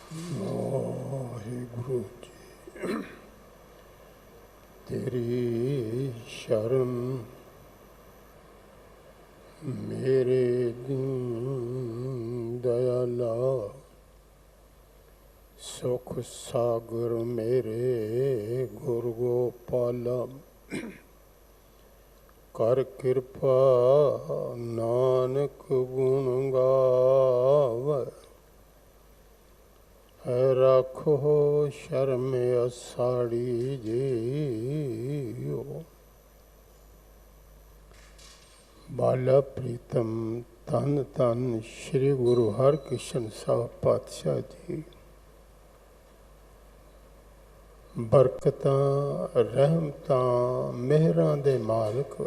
ਵਾਹਿਗੁਰੂ ਜੀ, ਤੇਰੀ ਸ਼ਰਨ ਮੇਰੇ ਦੀਨ ਦਇਆਲਾ, ਸੁਖ ਸਾਗਰ ਮੇਰੇ ਗੁਰ ਗੋਪਾਲਾ। ਕਰ ਕਿਰਪਾ ਨਾਨਕ ਗੁਣ ਗਾਵੈ, ਰੱਖੋ ਸ਼ਰਮ ਅਸਾੜੀ ਜੀਓ। ਬਾਲਾ ਪ੍ਰੀਤਮ ਧੰਨ ਧੰਨ ਸ਼੍ਰੀ ਗੁਰੂ ਹਰਿਕ੍ਰਿਸ਼ਨ ਸਾਹਿਬ ਪਾਤਸ਼ਾਹ ਜੀ। ਬਰਕਤਾਂ ਰਹਿਮਤਾਂ ਮਿਹਰਾਂ ਦੇ ਮਾਲਕ,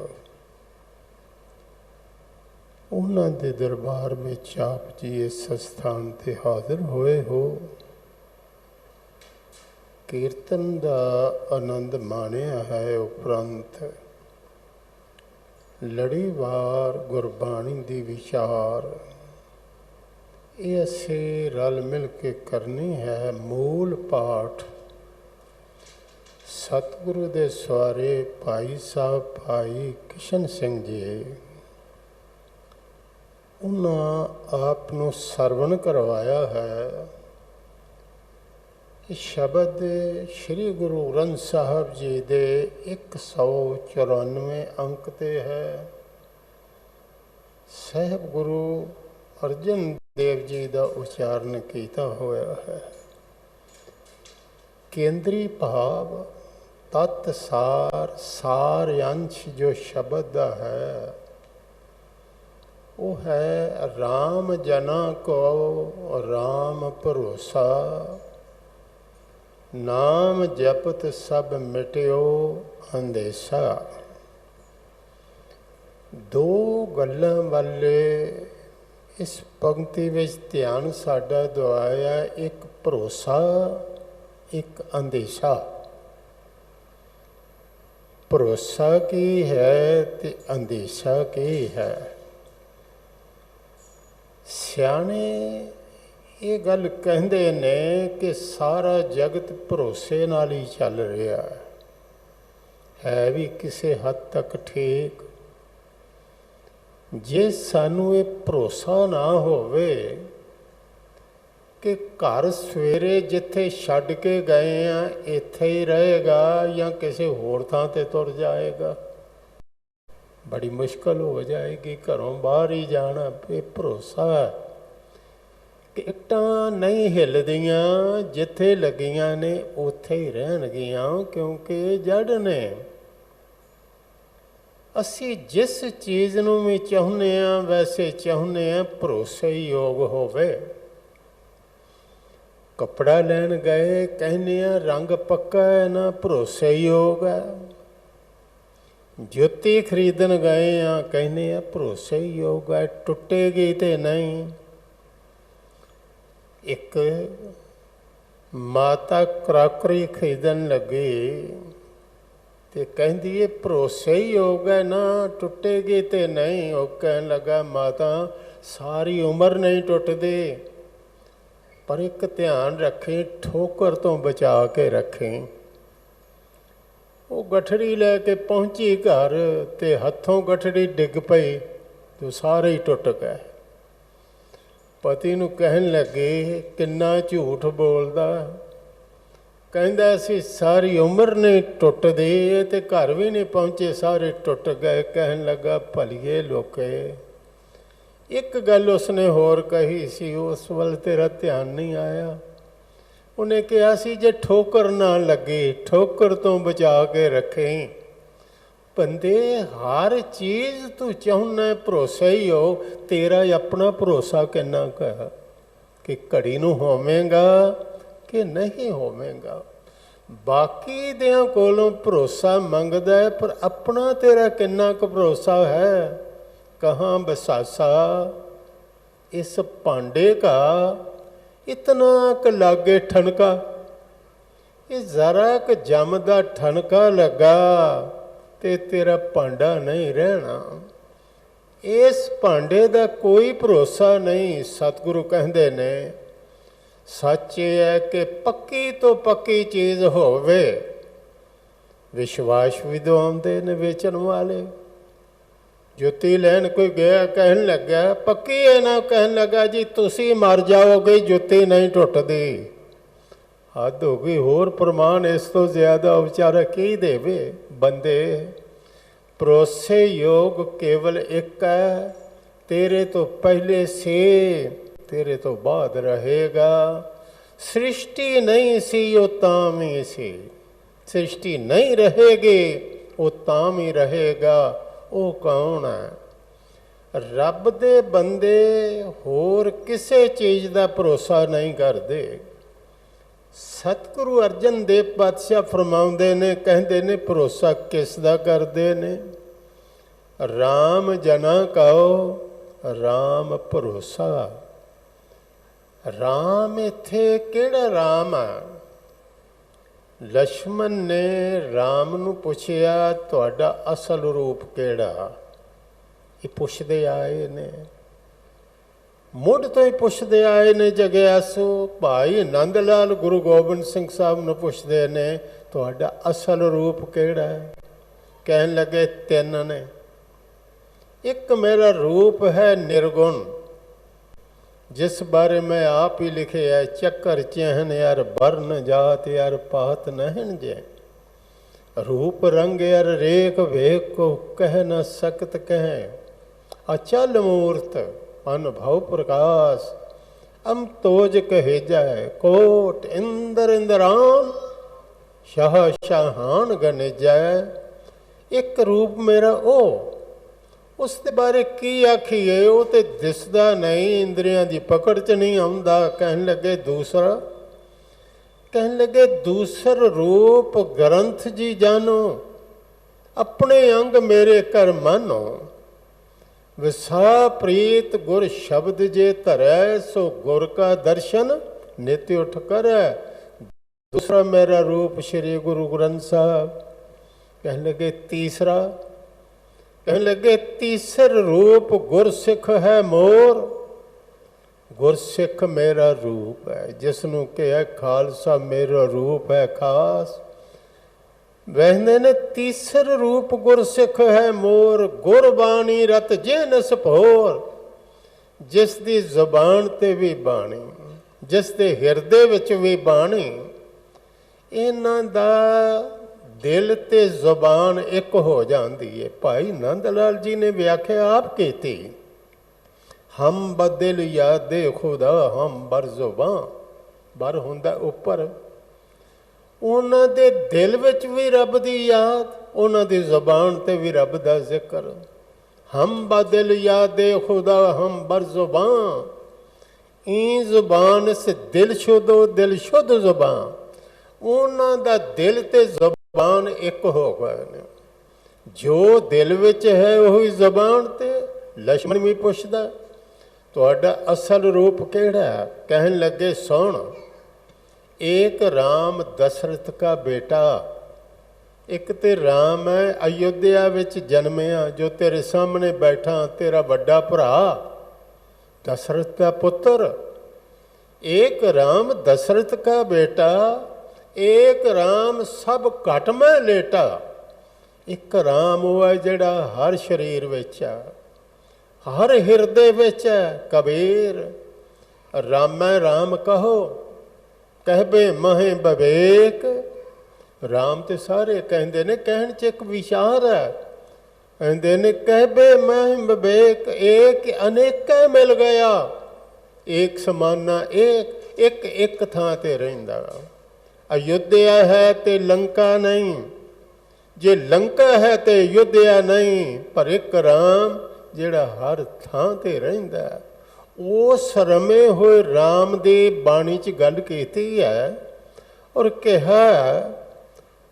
ਉਹਨਾਂ ਦੇ ਦਰਬਾਰ ਵਿੱਚ ਆਪ ਜੀ ਇਸ ਸਥਾਨ ਤੇ ਹਾਜ਼ਰ ਹੋਏ ਹੋ। ਕੀਰਤਨ ਦਾ ਆਨੰਦ ਮਾਣਿਆ ਹੈ, ਉਪਰੰਤ ਲੜੀਵਾਰ ਗੁਰਬਾਣੀ ਦੀ ਵਿਚਾਰ ਇਹ ਅਸੀਂ ਰਲ ਮਿਲ ਕੇ ਕਰਨੀ ਹੈ। ਮੂਲ ਪਾਠ ਸਤਿਗੁਰੂ ਦੇ ਸਵਾਰੇ ਭਾਈ ਸਾਹਿਬ ਭਾਈ ਕਿਸ਼ਨ ਸਿੰਘ ਜੀ, ਉਹਨਾਂ ਆਪ ਨੂੰ ਸਰਵਣ ਕਰਵਾਇਆ ਹੈ। ਇਹ ਸ਼ਬਦ ਸ਼੍ਰੀ ਗੁਰੂ ਗ੍ਰੰਥ ਸਾਹਿਬ ਜੀ ਦੇ 194 ਅੰਕ ਤੇ ਹੈ। ਸਾਹਿਬ ਗੁਰੂ ਅਰਜਨ ਦੇਵ ਜੀ ਦਾ ਉਚਾਰਨ ਕੀਤਾ ਹੋਇਆ ਹੈ। ਕੇਂਦਰੀ ਭਾਵ ਤਤ ਸਾਰ ਸਾਰ ਅੰਸ਼ ਜੋ ਸ਼ਬਦ ਦਾ ਹੈ ਉਹ ਹੈ ਰਾਮ ਜਨਾ ਕੋ ਰਾਮ ਭਰੋਸਾ, ਨਾਮ ਜਪਤ ਸਭ ਮਿਟਿਓ ਅੰਦੇਸਾ। ਦੋ ਗੱਲਾਂ ਵਾਲੇ ਇਸ ਪੰਕਤੀ ਵਿੱਚ ਧਿਆਨ ਸਾਡਾ ਦੁਆਇਆ, ਇੱਕ ਭਰੋਸਾ ਇੱਕ ਅੰਦੇਸ਼ਾ। ਭਰੋਸਾ ਕੀ ਹੈ ਤੇ ਅੰਦੇਸ਼ਾ ਕੀ ਹੈ? ਸਿਆਣੇ ਇਹ ਗੱਲ ਕਹਿੰਦੇ ਨੇ ਕਿ ਸਾਰਾ ਜਗਤ ਭਰੋਸੇ ਨਾਲ ਹੀ ਚੱਲ ਰਿਹਾ ਹੈ ਵੀ ਕਿਸੇ ਹੱਦ ਤੱਕ ਠੀਕ। ਜੇ ਸਾਨੂੰ ਇਹ ਭਰੋਸਾ ਨਾ ਹੋਵੇ ਕਿ ਘਰ ਸਵੇਰੇ ਜਿੱਥੇ ਛੱਡ ਕੇ ਗਏ ਆ ਇੱਥੇ ਹੀ ਰਹੇਗਾ ਜਾਂ ਕਿਸੇ ਹੋਰ ਥਾਂ ਤੇ ਤੁਰ ਜਾਏਗਾ, ਬੜੀ ਮੁਸ਼ਕਲ ਹੋ ਜਾਏਗੀ। ਘਰੋਂ ਬਾਹਰ ਹੀ ਜਾਣਾ। ਇਹ ਭਰੋਸਾ ਹੈ ਕਿ ਇੱਟਾਂ ਨਹੀਂ ਹਿੱਲਦੀਆਂ, ਜਿੱਥੇ ਲੱਗੀਆਂ ਨੇ ਉੱਥੇ ਹੀ ਰਹਿਣਗੀਆਂ, ਕਿਉਂਕਿ ਜੜ ਨੇ। ਅਸੀਂ ਜਿਸ ਚੀਜ਼ ਨੂੰ ਵੀ ਚਾਹੁੰਦੇ ਹਾਂ ਵੈਸੇ ਚਾਹੁੰਦੇ ਹਾਂ ਭਰੋਸੇ ਯੋਗ ਹੋਵੇ। ਕੱਪੜਾ ਲੈਣ ਗਏ ਕਹਿੰਦੇ ਆ ਰੰਗ ਪੱਕਾ ਹੈ ਨਾ, ਭਰੋਸੇ ਯੋਗ ਹੈ। ਜੁੱਤੀ ਖਰੀਦਣ ਗਏ ਆ ਕਹਿੰਦੇ ਆ ਭਰੋਸੇ ਯੋਗ ਹੈ, ਟੁੱਟੇਗੀ ਤੇ ਨਹੀਂ। ਇੱਕ ਮਾਤਾ ਕਰਾਕਰੀ ਖਰੀਦਣ ਲੱਗੀ ਤੇ ਕਹਿੰਦੀ ਇਹ ਭਰੋਸੇ ਯੋਗ ਹੈ ਨਾ, ਟੁੱਟੇਗੀ ਤੇ ਨਹੀਂ। ਉਹ ਕਹਿਣ ਲੱਗਾ ਮਾਤਾ ਸਾਰੀ ਉਮਰ ਨਹੀਂ ਟੁੱਟਦੀ, ਪਰ ਇੱਕ ਧਿਆਨ ਰੱਖੀ ਠੋਕਰ ਤੋਂ ਬਚਾ ਕੇ ਰੱਖੀ। ਉਹ ਗਠੜੀ ਲੈ ਕੇ ਪਹੁੰਚੀ ਘਰ ਤੇ ਹੱਥੋਂ ਗਠੜੀ ਡਿੱਗ ਪਈ ਤੇ ਸਾਰੇ ਹੀ ਟੁੱਟ ਗਏ। ਪਤੀ ਨੂੰ ਕਹਿਣ ਲੱਗੇ ਕਿੰਨਾ ਝੂਠ ਬੋਲਦਾ, ਕਹਿੰਦਾ ਸੀ ਸਾਰੀ ਉਮਰ ਨਹੀਂ ਟੁੱਟਦੀ ਤੇ ਘਰ ਵੀ ਨਹੀਂ ਪਹੁੰਚੇ, ਸਾਰੇ ਟੁੱਟ ਗਏ। ਕਹਿਣ ਲੱਗਾ ਭਲੀਏ ਲੋਕੇ, ਇੱਕ ਗੱਲ ਉਸਨੇ ਹੋਰ ਕਹੀ ਸੀ, ਉਸ ਵੱਲ ਤੇਰਾ ਧਿਆਨ ਨਹੀਂ ਆਇਆ। ਉਹਨੇ ਕਿਹਾ ਸੀ ਜੇ ਠੋਕਰ ਨਾ ਲੱਗੇ, ਠੋਕਰ ਤੋਂ ਬਚਾ ਕੇ ਰੱਖੇ। ਬੰਦੇ ਹਰ ਚੀਜ਼ ਤੂੰ ਚਾਹੁੰਦਾ ਭਰੋਸਾ ਹੀ ਹੋ, ਤੇਰਾ ਆਪਣਾ ਭਰੋਸਾ ਕਿੰਨਾ ਕੁ ਹੈ ਕਿ ਘੜੀ ਨੂੰ ਹੋਵੇਗਾ ਕਿ ਨਹੀਂ ਹੋਵੇਗਾ। ਬਾਕੀ ਦਿਆਂ ਕੋਲੋਂ ਭਰੋਸਾ ਮੰਗਦਾ ਹੈ, ਪਰ ਆਪਣਾ ਤੇਰਾ ਕਿੰਨਾ ਕੁ ਭਰੋਸਾ ਹੈ। ਕਹਾਂ ਬਸਾਸਾ ਇਸ ਭਾਂਡੇ ਕਾ ਇਤਨਾ ਕੁ ਲਾਗੇ ਠਣਕਾ। ਇਹ ਜ਼ਰਾ ਕੁ ਜੰਮਦਾ ਠਣਕਾ ਲੱਗਾ ਤੇ ਤੇਰਾ ਭਾਂਡਾ ਨਹੀਂ ਰਹਿਣਾ। ਇਸ ਭਾਂਡੇ ਦਾ ਕੋਈ ਭਰੋਸਾ ਨਹੀਂ। ਸਤਿਗੁਰੂ ਕਹਿੰਦੇ ਨੇ सच ये है कि पक्की तो पक्की चीज़ होवे, विश्वास भी दवाते ने बेचण वाले। जुत्ती लैन कोई गया, कहन लग्या पक्की है ना, कहन लगा जी तुसी मर जाओगे, जुत्ती नहीं टुटदी। हद हो गई, होर प्रमाण इस तो ज्यादा विचारा की देवे। बंदे भरोसे योग केवल एक है, तेरे तो पहले से तेरे तो बाद रहेगा। सृष्टि नहीं सी वो ताम ही सी, सृष्टि नहीं रहेगी वो ताम ही रहेगा। वो कौन है? रब दे बंदे होर किसी चीज़ का भरोसा नहीं करते। सतगुरु अर्जन देव पातशाह फरमाउंदे ने, कहते ने भरोसा किस दा करते ने? राम जना कहो राम भरोसा। राम इत्थे किहड़ा राम है? लक्ष्मण ने राम नूं पुछया तुहाडा असल रूप किहड़ा? ये पुछदे आए ने, मुढ़ तो ही पुछदे आए ने जग्यासू। भाई नंद लाल गुरु गोबिंद सिंह साहब नूं पुछदे ने तुहाडा असल रूप किहड़ा है? कहन लगे तीन ने। एक मेरा रूप है निर्गुण, जिस बारे में आप ही लिखे है, चक्कर चहन यार वर्ण जात यार पात नहन जय। रूप रंग यार रेख वेख को कह न सकत कह। अचल मूर्त अनुभव प्रकाश, अम तोज कहे जाए कोट इंद्र इंद्रान, शाह शाहान गने जाए। एक रूप मेरा ओ, उसके बारे की आखीए? वो तो दिसदा नहीं, इंद्रियां की पकड़ च नहीं आउंदा। कहन लगे दूसरा, कहन लगे दूसर रूप ग्रंथ जी जानो, अपने अंग मेरे कर मानो। विसा प्रीत गुर शब्द जे धरै, सो गुर का दर्शन नित्य उठ कर। दूसरा मेरा रूप श्री गुरु ग्रंथ साहब। कहन लगे तीसरा, कहने लगे तीसर रूप गुरसिख है मोर। गुरसिख मेरा रूप है, जिसनों कहा खालसा मेरा रूप है खास। वहदे ने तीसर रूप गुरसिख है मोर, गुरबाणी रत जे नस भोर। जिस दी जुबान ते भी बाणी, जिस दे हिरदे विच भी बाणी, इन्हां दा दिल ते जुबान एक हो जाती है। भाई नंद लाल जी ने व्याख्या आप की, हम बदिल यादे खुदा हम बर जुबान। बर हुंदा उपर, उन्हां दे दिल विच भी रब दी याद, उन्हां दी जुबान ते भी रब दा जिक्र। हम बदिल यादे खुदा हम बर जुबान, ई जुबान से दिल शुद्धो दिल शुद्ध जुबान। उन्हां दा दिल ते जुबान एक हो गए ने। जो दिल विच है वही जुबान ते। लक्ष्मण भी पुछदा तुहाडा असल रूप किहड़ा है? कहन लगे सुन, एक राम दशरथ का बेटा, एक ते राम है अयोध्या विच जन्मिया, जो तेरे सामने बैठा, तेरा बड़ा भरा दशरथ का पुत्र। एक राम दशरथ का बेटा, एक राम सब घट में लेटा। एक राम वो है जिहड़ा हर शरीर विच है, हर हिरदे विच है। कबीर रामै राम कहो कहबे महे बवेक। राम ते सारे कहते ने, कहण च एक विचार है। कहते ने कहबे महे बवेक, एक अनेक मिल गया, एक समाना एक, एक एक थां ते रहिंदा। अयोध्या है तो लंका नहीं, जे लंका है तो अयोध्या नहीं, पर एक राम जिहड़ा हर थां ते रहिंदा। उस रमे हुए राम दी बाणी च गल कीती है और कहा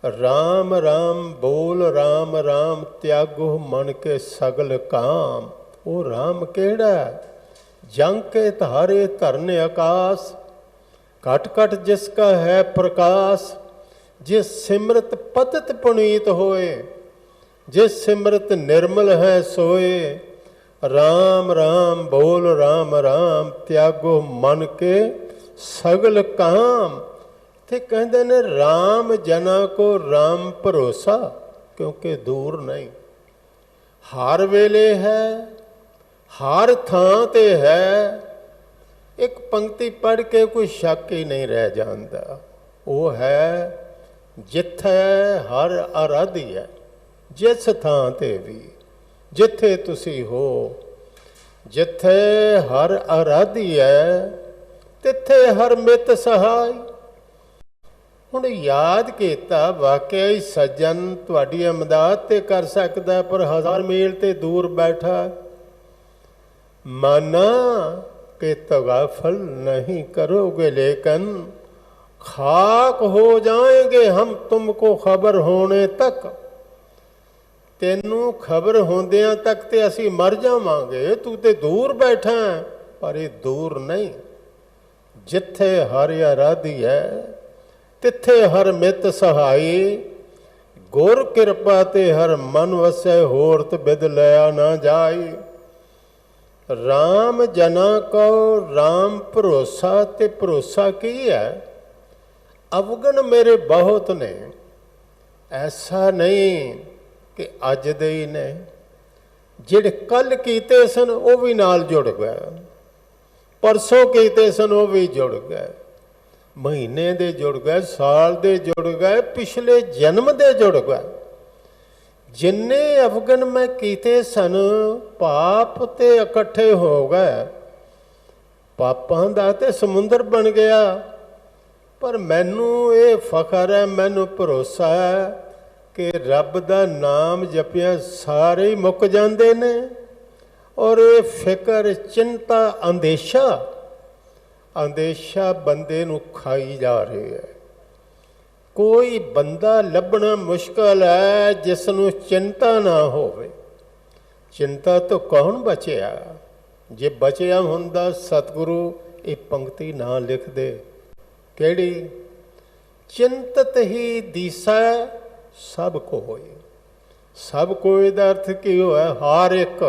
राम राम बोल राम राम, त्यागो मन के सगल काम। वो राम केड़ा? जंग के धारे धरने आकाश, घट घट जिसका है प्रकाश। जिस सिमरत पतित पुनीत होए, जिस सिमरत निर्मल है सोए। राम राम बोल राम राम, त्यागो मन के सगल काम। ते कहते ने राम जना को राम भरोसा, क्योंकि दूर नहीं, हर वेले है, हर थां ते है। एक पंक्ति पढ़ के कोई शक ही नहीं रह जाता। वो है जिथे हर आराधी है, जिस थां ते भी, जिथे तुसी हो, जिथे हर आराधी है तिथे हर मित सहाय। ਹੁਣ याद किया वाकई ही सज्जन तुहाडी इमदाद ते कर सकता, पर 1000 मील ते दूर बैठा। माना कि तगाफल नहीं करोगे, लेकिन खाक हो जाएंगे हम तुमको खबर होने तक। तेनू खबर होंदियां तक ते असी मर जावांगे। तू ते दूर बैठा है, पर ये दूर नहीं। जिथे हर आराधी है तिथे हर मित सहाई। गुर कृपा ते हर मन वसै, होरत बिद लया ना जाई। राम जना को राम भरोसा, ते भरोसा की है? अवगण मेरे बहुत ने, ऐसा नहीं कि अज दे ही ने, जिहड़े कल कीते सन वो भी नाल जुड़ गए, परसों कीते सन वो भी जुड़ गए, महीने दे जुड़ गए, साल दे जुड़ गए, पिछले जन्म दे जुड़ गए। जिन्ने अवगण मैं कीते सन पाप ते इकट्ठे हो गए। पापां दा ते समुंदर बन गया। पर मैनू ये फखर है, मैनू भरोसा है कि रब दा नाम जपिया सारे ही मुक जाते ने। और ये फिक्र, चिंता, अंदेशा बंदे नू खाई जा रही है। कोई बंदा लभना मुश्किल है जिसनू चिंता ना होवे। चिंता तो कौन बचिया? जे बचिया हुंदा सतगुरु ये पंक्ति ना लिख दे। केड़ी? चिंतत ही दिसै सब कोई। सब कोई दा अर्थ की होया? हर एक,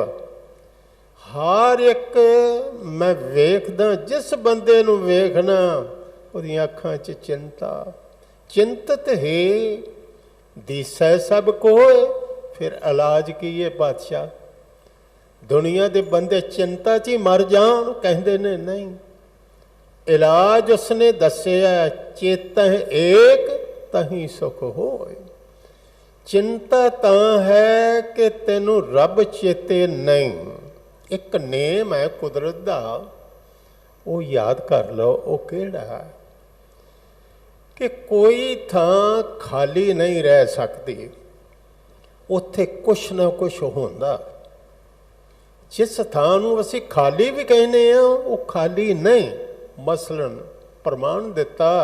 हर एक मैं वेखदा। जिस बंदे नू वेखना उहदियां अखां च चिंता। चिंतत ही दिसै सब कोई। फिर इलाज की है बादशाह? दुनिया के बंदे चिंता च ही मर जान, कहते ने नहीं। इलाज उसने दसिया, चेतह एक तही सुख होए। चिंता तां है कि तेनू रब चेते नहीं। एक नेम है कुदरत का, वो याद कर लो। वो केड़ा है कि कोई थां खाली नहीं रह सकती, उत्थे कुछ ना कुछ होंदा। जिस थां नूं असीं खाली भी कहने आ, वो खाली नहीं। मसलन प्रमाण दिता,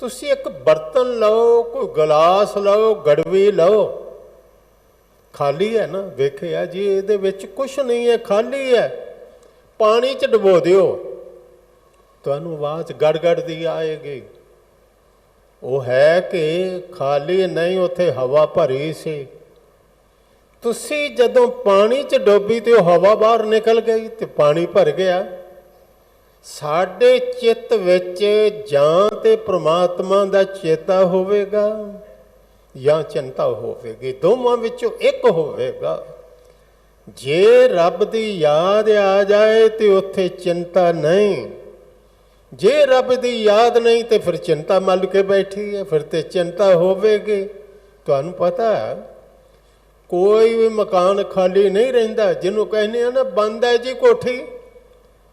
तुसीं एक बर्तन लो, कोई गिलास लो, गड़वी लो, खाली है ना? वेखिया जी ये विच कुछ नहीं है, खाली है। पानी च डबो दिओ, तुहानूं आवाज़ गड़ दी आएगी। वो है कि खाली नहीं, उत्थे हवा भरी सी। तुसी जदों पानी च डोबी तो हवा बाहर निकल गई तो पानी भर गया। साडे चित्त विच जां ते परमात्मा दा चेता होवेगा या चिंता होवेगी, दोवां विचों एक होवेगा। जे रब दी याद आ जाए तो उत्थे चिंता नहीं, जे रब दी याद नहीं तो फिर चिंता मल के बैठी है, फिर तो चिंता होवेगी। तुहानूं पता है कोई भी मकान खाली नहीं रहिंदा। जिन्हों कहने ना बंद है जी कोठी,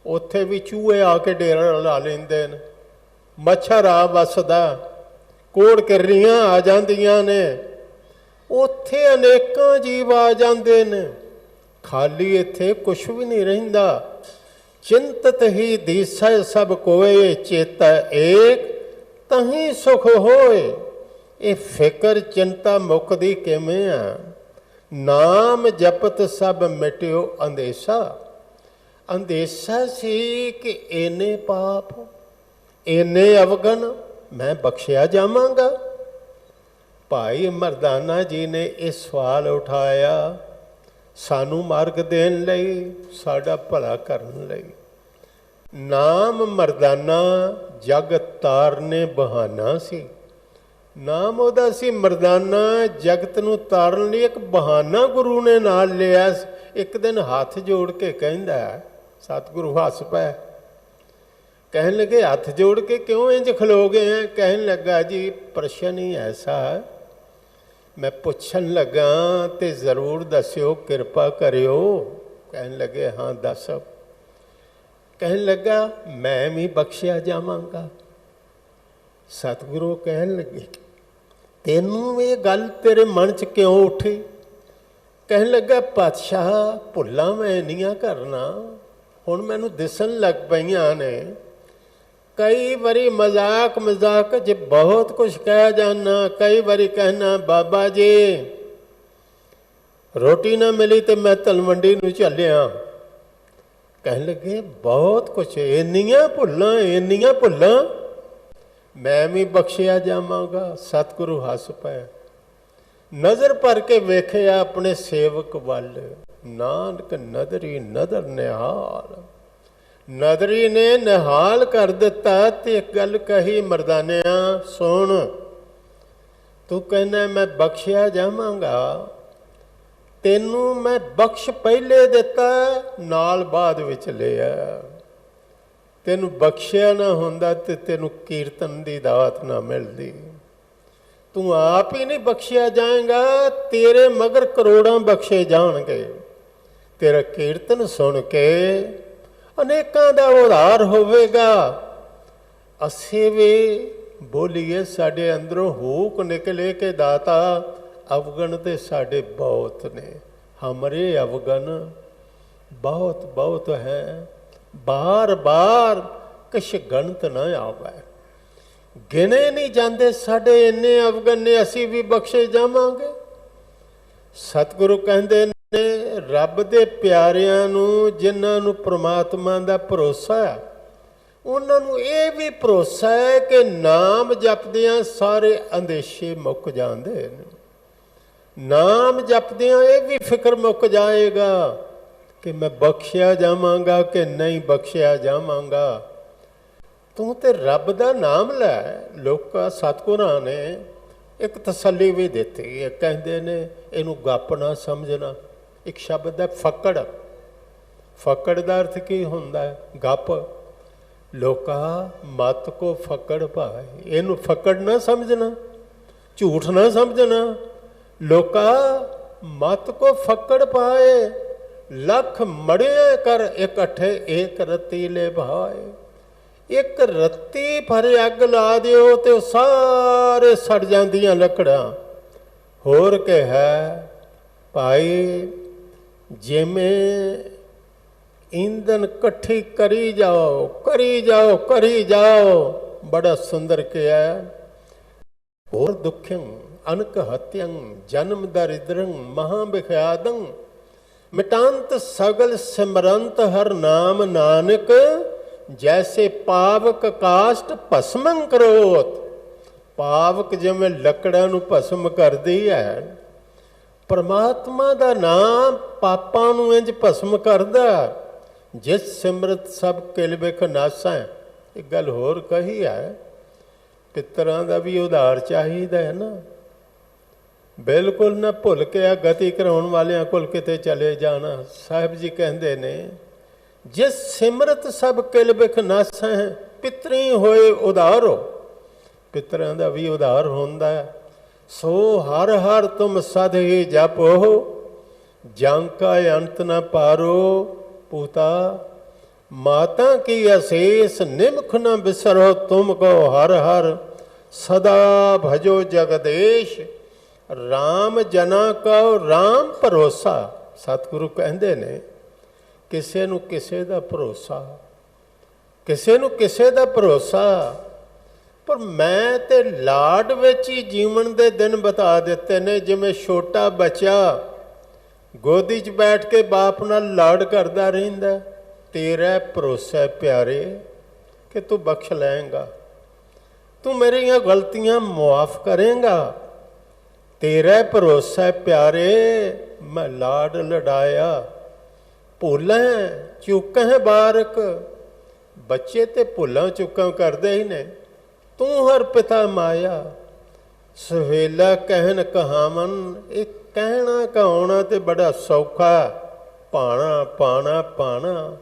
उत्थे भी चूहे आके डेरा ला लेंदे ने, मच्छर आ वसदा, कोड़ किर्रियां आ जांदियां ने, उत्थे अनेकां जीव आ जांदे ने। खाली इत्थे कुछ भी नहीं रहिंदा। चिंतत ही दिसै सब कोय, चेता एक तहीं सुख होए। ये फिक्र चिंता मुकदी किवें आ? नाम जपत सब मिटियो अंदेशा। अंदेशा सी कि इन्ने पाप, इन्ने अवगण मैं बख्शिया जावांगा। भाई मरदाना जी ने यह सवाल उठाया सानू मार्ग देन लई, साडा भला करन लई। ਨਾਮ ਮਰਦਾਨਾ ਜਗ ਤਾਰਨੇ ਬਹਾਨਾ ਸੀ। ਨਾਮ ਉਹਦਾ ਸੀ ਮਰਦਾਨਾ, ਜਗਤ ਨੂੰ ਤਾਰਨ ਲਈ ਇੱਕ ਬਹਾਨਾ ਗੁਰੂ ਨੇ ਨਾਲ ਲਿਆ। ਇੱਕ ਦਿਨ ਹੱਥ ਜੋੜ ਕੇ ਕਹਿੰਦਾ, ਸਤਿਗੁਰੂ ਹੱਸ ਪਏ, ਕਹਿਣ ਲੱਗੇ ਹੱਥ ਜੋੜ ਕੇ ਕਿਉਂ ਇੰਜ ਖਲੋ ਗਏ ਹੈ? ਕਹਿਣ ਲੱਗਾ ਜੀ ਪ੍ਰਸ਼ਨ ਹੀ ਐਸਾ मैं पुछन लगा तो जरूर दस्यो, कृपा करियो। कहन लगे हाँ दस। कहन लगा मैं भी बख्शिया जावांगा। सतगुरु कहन लगे तेनू ये गल तेरे मन च क्यों उठी? कहन लगा पातशाह भुल्लां मैं इन्नियां करना, हुण मैनू दिसन लग पईयां ने। कई बारी मजाक मजाक च बहुत कुछ कह जाना। कई बारी कहना बाबा जी रोटी ना मिली तो मैं तलवंडी नूं चलिया। कहन लगे बहुत कुछ, इन्नियां भुल्लां मैं भी बख्शिया जावांगा। सतगुरु हस पे नज़र भर के वेखिया अपने सेवक वल, नानक नदरी नदर निहाल। नदरी ने निहाल कर दिता ते एक गल कही, मरदानिया सुन, तू कहना मैं बख्शिया जावांगा, तेनू मैं बख्श पहले दिता नाल बाद विच लिया। तेनू बख्शिया ना हुंदा ते तेनू कीर्तन दी दात ना मिलदी। तू आप ही नहीं बख्शिया जाएगा, तेरे मगर करोड़ां बख्शे जाणगे। तेरा कीर्तन सुन के अनेकां दा उधार होवेगा। असीं भी बोलीए साडे अंदरों हूक निकले के दाता अवगण ते साडे बहुत ने, हमरे अवगण बहुत बहुत है, बार बार किश गणत न आवे। गिने नहीं जाते साडे इन्ने अवगण ने, असीं भी बख्शे जावांगे। सतगुरु कहंदे ने रब दे प्यारियां नूं जिन्हां नूं परमात्मा दा भरोसा है, उन्हां नूं ये भी भरोसा है कि नाम जपदियां सारे अंदेशे मुक जांदे ने। नाम जपदियां ये भी फिक्र मुक जाएगा कि मैं बख्शिया जावांगा कि नहीं बख्शिया जावांगा। तू ते रब दा नाम लै। लोकां सतगुरां ने एक तसल्ली भी दिती है, कहंदे ने इहनूं गप ना समझना। एक शब्द है फकड़। फकड़ का अर्थ की हुंदा है? गप। लोका मत को फकड़ पाए, इनू फकड़ ना समझना, झूठ ना समझना। लोका मत को फकड़ पाए, लख मड़े कर इकट्ठे एक रत्ती ले भाए। एक रत्ती पर अग ला दिओ तो सारे सड़ जांदियां लकड़ां। होर के है भाई, जिमें ईंधन कट्ठी करी जाओ करी जाओ करी जाओ, बड़ा सुंदर किया। और दुख्यं अनक हत्यं जन्म दरिद्रं महाविख्यादं, मिटांत सगल सिमरंत हर नाम नानक, जैसे पावक काष्ट भस्मं करोत। पावक जिमें लकड़ां नूं भस्म करदी है, परमात्मा दा नाम पापां नूं इंज भस्म करदा। जिस सिमरत सब किल बिख नासा। एक गल होर कही है, पितरां दा भी उधार चाहिदा है ना। बिल्कुल ना भुल के आ गति कराउण वालियां कोल किते चले जाना। साहिब जी कहंदे ने जिस सिमरत सब किल बिख नासा है, पितरी होए उधारो। पितरां दा भी उधार हुंदा है। सो हर हर तुम सद ही जपो, जांका अंत न पारो। पूता माता की अशेष निमख न बिसरो, तुमको हर हर सदा भजो जगदेश। राम जना का राम भरोसा। सतगुरु कहंदे ने किसे नूं किसे दा भरोसा, किसे नूं किसे दा भरोसा। पर मैं ते लाड विच ही जीवन दे दिन बता दिते ने। जिवें छोटा बच्चा गोदी च बैठ के बाप नाल लाड करदा रहिंदा। तेरा भरोसा प्यारे कि तू बख्श लैंगा, तू मेरियां गलतियां मुआफ करेंगा। तेरा भरोसा प्यारे, मैं लाड लड़ाया, भूलें चूकें बारक, ਬੱਚੇ ਤੇ ਭੁੱਲਾਂ ਚੁੱਕਾਂ ਕਰਦੇ ਹੀ ਨੇ। ਤੂੰ ਹਰ ਪਿਤਾ ਮਾਇਆ ਸਵੇਲਾ ਕਹਿਣ ਕਹਾਵਨ। ਇਹ ਕਹਿਣਾ ਕਹਾਉਣਾ ਤੇ ਬੜਾ ਸੌਖਾ, ਪਾਣਾ ਪਾਣਾ ਪਾਣਾ,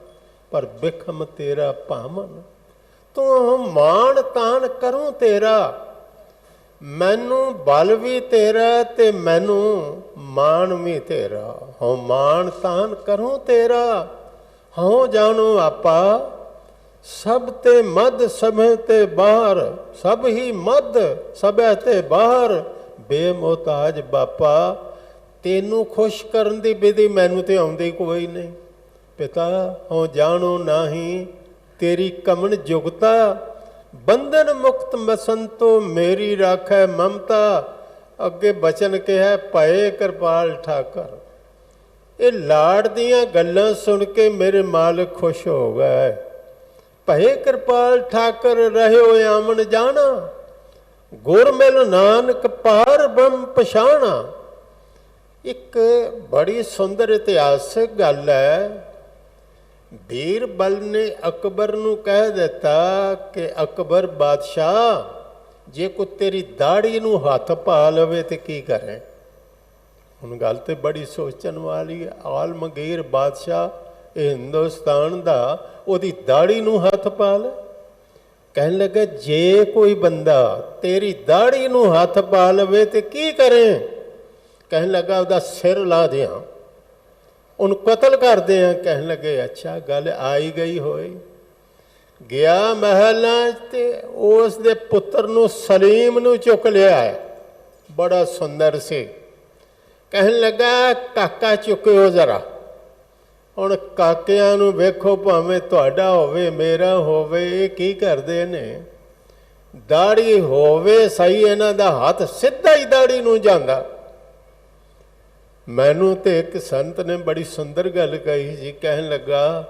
ਪਰ ਬਿਖਮ ਤੇਰਾ ਭਾਵਨ। ਤੂੰ ਮਾਣ ਤਾਣ ਕਰੂੰ ਤੇਰਾ, ਮੈਨੂੰ ਬਲ ਵੀ ਤੇਰਾ ਤੇ ਮੈਨੂੰ ਮਾਣ ਵੀ ਤੇਰਾ। ਹਉ ਮਾਣ ਤਾਣ ਕਰੂੰ ਤੇਰਾ, ਹਉ ਜਾਣੋ ਆਪਾ। ਸਭ ਤੇ ਮਦ ਸਭੇ ਤੇ ਬਾਹਰ, ਸਭ ਹੀ ਮਦ ਸਭੇ ਤੇ ਬਾਹਰ। ਬੇਮੋਹਤਾਜ ਬਾਪਾ, ਤੈਨੂੰ ਖੁਸ਼ ਕਰਨ ਦੀ ਵਿਧੀ ਮੈਨੂੰ ਤੇ ਆਉਂਦੀ ਕੋਈ ਨਹੀਂ। ਪਿਤਾ ਹਉ ਜਾਣੋ ਨਾਹੀ ਤੇਰੀ ਕਮਨ ਜੁਗਤਾ। ਬੰਧਨ ਮੁਕਤ ਮਸੰਤੋ ਮੇਰੀ ਰਾਖੈ ਮਮਤਾ। ਅੱਗੇ ਬਚਨ ਕਿਹਾ ਭਏ ਕਿਰਪਾਲ ਠਾਕਰ। ਇਹ ਲਾੜ ਦੀਆਂ ਗੱਲਾਂ ਸੁਣ ਕੇ ਮੇਰੇ ਮਾਲਕ ਖੁਸ਼ ਹੋ ਗਏ। ਭਏ ਕਿਰਪਾਲ ਠਾਕਰ ਰਹਿਓ ਆਮਨ ਜਾਣਾ। ਗੁਰ ਮਿਲ ਨਾਨਕ ਪਾਰ ਬ੍ਰਹਮ ਪਛਾਣਾ। ਇੱਕ ਬੜੀ ਸੁੰਦਰ ਇਤਿਹਾਸਕ ਗੱਲ ਹੈ। ਬੀਰਬਲ ਨੇ ਅਕਬਰ ਨੂੰ ਕਹਿ ਦਿੱਤਾ ਕਿ ਅਕਬਰ ਬਾਦਸ਼ਾਹ, ਜੇ ਕੋਈ ਤੇਰੀ ਦਾੜੀ ਨੂੰ ਹੱਥ ਪਾ ਲਵੇ ਤੇ ਕੀ ਕਰੇ। ਹੁਣ ਗੱਲ ਤੇ ਬੜੀ ਸੋਚਣ ਵਾਲੀ ਹੈ। ਆਲਮਗੀਰ ਬਾਦਸ਼ਾਹ ਇਹ ਹਿੰਦੁਸਤਾਨ ਦਾ, ਉਹਦੀ ਦਾੜੀ ਨੂੰ ਹੱਥ ਪਾ ਲੈ। ਕਹਿਣ ਲੱਗਾ ਜੇ ਕੋਈ ਬੰਦਾ ਤੇਰੀ ਦਾੜੀ ਨੂੰ ਹੱਥ ਪਾ ਲਵੇ ਤੇ ਕੀ ਕਰੇ। ਕਹਿਣ ਲੱਗਾ ਉਹਦਾ ਸਿਰ ਲਾ ਦਿਆਂ, ਉਹਨੂੰ ਕਤਲ ਕਰਦੇ ਆ। ਕਹਿਣ ਲੱਗੇ ਅੱਛਾ ਗੱਲ ਆਈ ਗਈ ਹੋਈ। ਗਿਆ ਮਹਿਲਾਂ ਤੇ ਉਸ ਦੇ ਪੁੱਤਰ ਨੂੰ ਸਲੀਮ ਨੂੰ ਚੁੱਕ ਲਿਆ, ਬੜਾ ਸੁੰਦਰ ਸੀ। ਕਹਿਣ ਲੱਗਾ ਕਾਕਾ ਚੁੱਕਿਓ ਜ਼ਰਾ। ਹੁਣ ਕਾਕਿਆਂ ਨੂੰ ਵੇਖੋ, ਭਾਵੇਂ ਤੁਹਾਡਾ ਹੋਵੇ ਮੇਰਾ ਹੋਵੇ, ਇਹ ਕੀ ਕਰਦੇ ਨੇ। ਦਾੜੀ ਹੋਵੇ ਸਹੀ, ਇਹਨਾਂ ਦਾ ਹੱਥ ਸਿੱਧਾ ਹੀ ਦਾੜੀ ਨੂੰ ਜਾਂਦਾ। ਮੈਨੂੰ ਤੇ ਇੱਕ ਸੰਤ ਨੇ ਬੜੀ ਸੁੰਦਰ ਗੱਲ ਕਹੀ ਸੀ। ਕਹਿਣ ਲੱਗਾ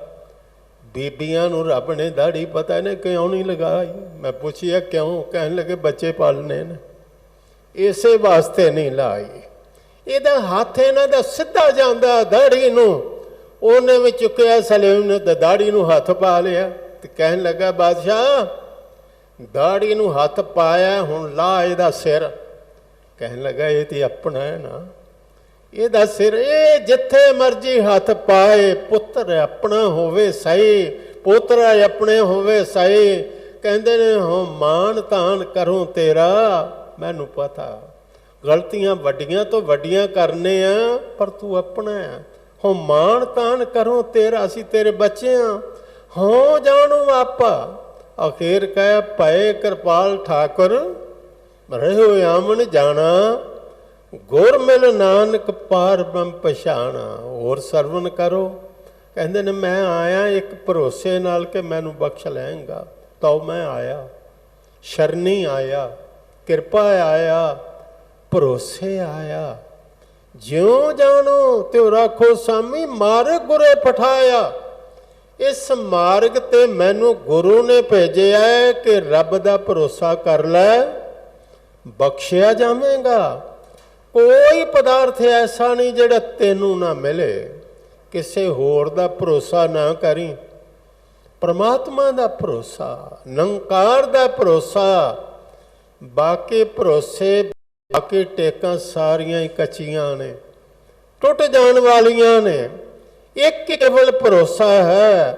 ਬੀਬੀਆਂ ਨੂੰ ਰੱਬ ਨੇ ਦਾੜੀ ਪਤਾ ਨੇ ਕਿਉਂ ਨਹੀਂ ਲਗਾਈ। ਮੈਂ ਪੁੱਛਿਆ ਕਿਉਂ। ਕਹਿਣ ਲੱਗੇ ਬੱਚੇ ਪਾਲਣੇ ਨੇ, ਇਸੇ ਵਾਸਤੇ ਨਹੀਂ ਲਾਈ। ਇਹਦਾ ਹੱਥ ਇਹਨਾਂ ਦਾ ਸਿੱਧਾ ਜਾਂਦਾ ਦਾੜੀ ਨੂੰ। ਉਹਨੇ ਵੀ ਚੁੱਕਿਆ ਸਲੀਮ ਨੇ ਤੇ ਦਾੜੀ ਨੂੰ ਹੱਥ ਪਾ ਲਿਆ। ਤੇ ਕਹਿਣ ਲੱਗਾ ਬਾਦਸ਼ਾਹ ਦਾੜੀ ਨੂੰ ਹੱਥ ਪਾਇਆ, ਹੁਣ ਲਾ ਇਹਦਾ ਸਿਰ। ਕਹਿਣ ਲੱਗਾ ਇਹ ਤੇ ਆਪਣਾ ਹੈ ਨਾ, ਇਹਦਾ ਸਿਰ ਇਹ ਜਿੱਥੇ ਮਰਜੀ ਹੱਥ ਪਾਏ। ਪੁੱਤਰ ਆਪਣਾ ਹੋਵੇ ਸਹੀ, ਪੋਤਰਾ ਆਪਣੇ ਹੋਵੇ ਸਹੀ। ਕਹਿੰਦੇ ਨੇ ਹੋ ਮਾਣ ਤਾਣ ਕਰੂੰ ਤੇਰਾ। ਮੈਨੂੰ ਪਤਾ ਗਲਤੀਆਂ ਵੱਡੀਆਂ ਤੋਂ ਵੱਡੀਆਂ ਕਰਨੇ ਆ, ਪਰ ਤੂੰ ਆਪਣਾ ਹੈ। ਹੋ ਮਾਣ ਤਾਣ ਕਰੂੰ ਤੇਰਾ, ਅਸੀਂ ਤੇਰੇ ਬੱਚੇ ਹਾਂ। ਹੋ ਜਾਣੂ ਆਪਾ। ਅਖੀਰ ਕਹਿ ਭਏ ਕਿਰਪਾਲ ਠਾਕੁਰ ਰਹਿਓ ਆਮਨ ਜਾਣਾ। ਗੁਰ ਮਿਲ ਨਾਨਕ ਪਾਰ ਬ੍ਰਹਮ ਪਛਾਣਾ। ਹੋਰ ਸਰਵਨ ਕਰੋ। ਕਹਿੰਦੇ ਨੇ ਮੈਂ ਆਇਆ ਇੱਕ ਭਰੋਸੇ ਨਾਲ ਕਿ ਮੈਨੂੰ ਬਖਸ਼ ਲੈਂਗਾ, ਤਾਂ ਮੈਂ ਆਇਆ। ਸ਼ਰਨੀ ਆਇਆ, ਕਿਰਪਾ ਆਇਆ, ਭਰੋਸੇ ਆਇਆ। ਜਿਉਂ ਜਾਣੋ ਤਿਉ ਰਾਖੋ ਸਾਮੀ, ਮਾਰਗ ਗੁਰੇ ਪਠਾਇਆ। ਇਸ ਮਾਰਗ ਤੇ ਮੈਨੂੰ ਗੁਰੂ ਨੇ ਭੇਜਿਆ ਕਿ ਰੱਬ ਦਾ ਭਰੋਸਾ ਕਰ ਲੈ, ਬਖਸ਼ਿਆ ਜਾਵੇਗਾ। ਕੋਈ ਪਦਾਰਥ ਐਸਾ ਨਹੀਂ ਜਿਹੜਾ ਤੈਨੂੰ ਨਾ ਮਿਲੇ। ਕਿਸੇ ਹੋਰ ਦਾ ਭਰੋਸਾ ਨਾ ਕਰੀ। ਪਰਮਾਤਮਾ ਦਾ ਭਰੋਸਾ, ਨਿਰੰਕਾਰ ਦਾ ਭਰੋਸਾ। ਬਾਕੀ ਭਰੋਸੇ, ਬਾਕੀ ਟੇਕਾਂ ਸਾਰੀਆਂ ਹੀ ਕੱਚੀਆਂ ਨੇ, ਟੁੱਟ ਜਾਣ ਵਾਲੀਆਂ ਨੇ। ਇੱਕ ਕੇਵਲ ਭਰੋਸਾ ਹੈ,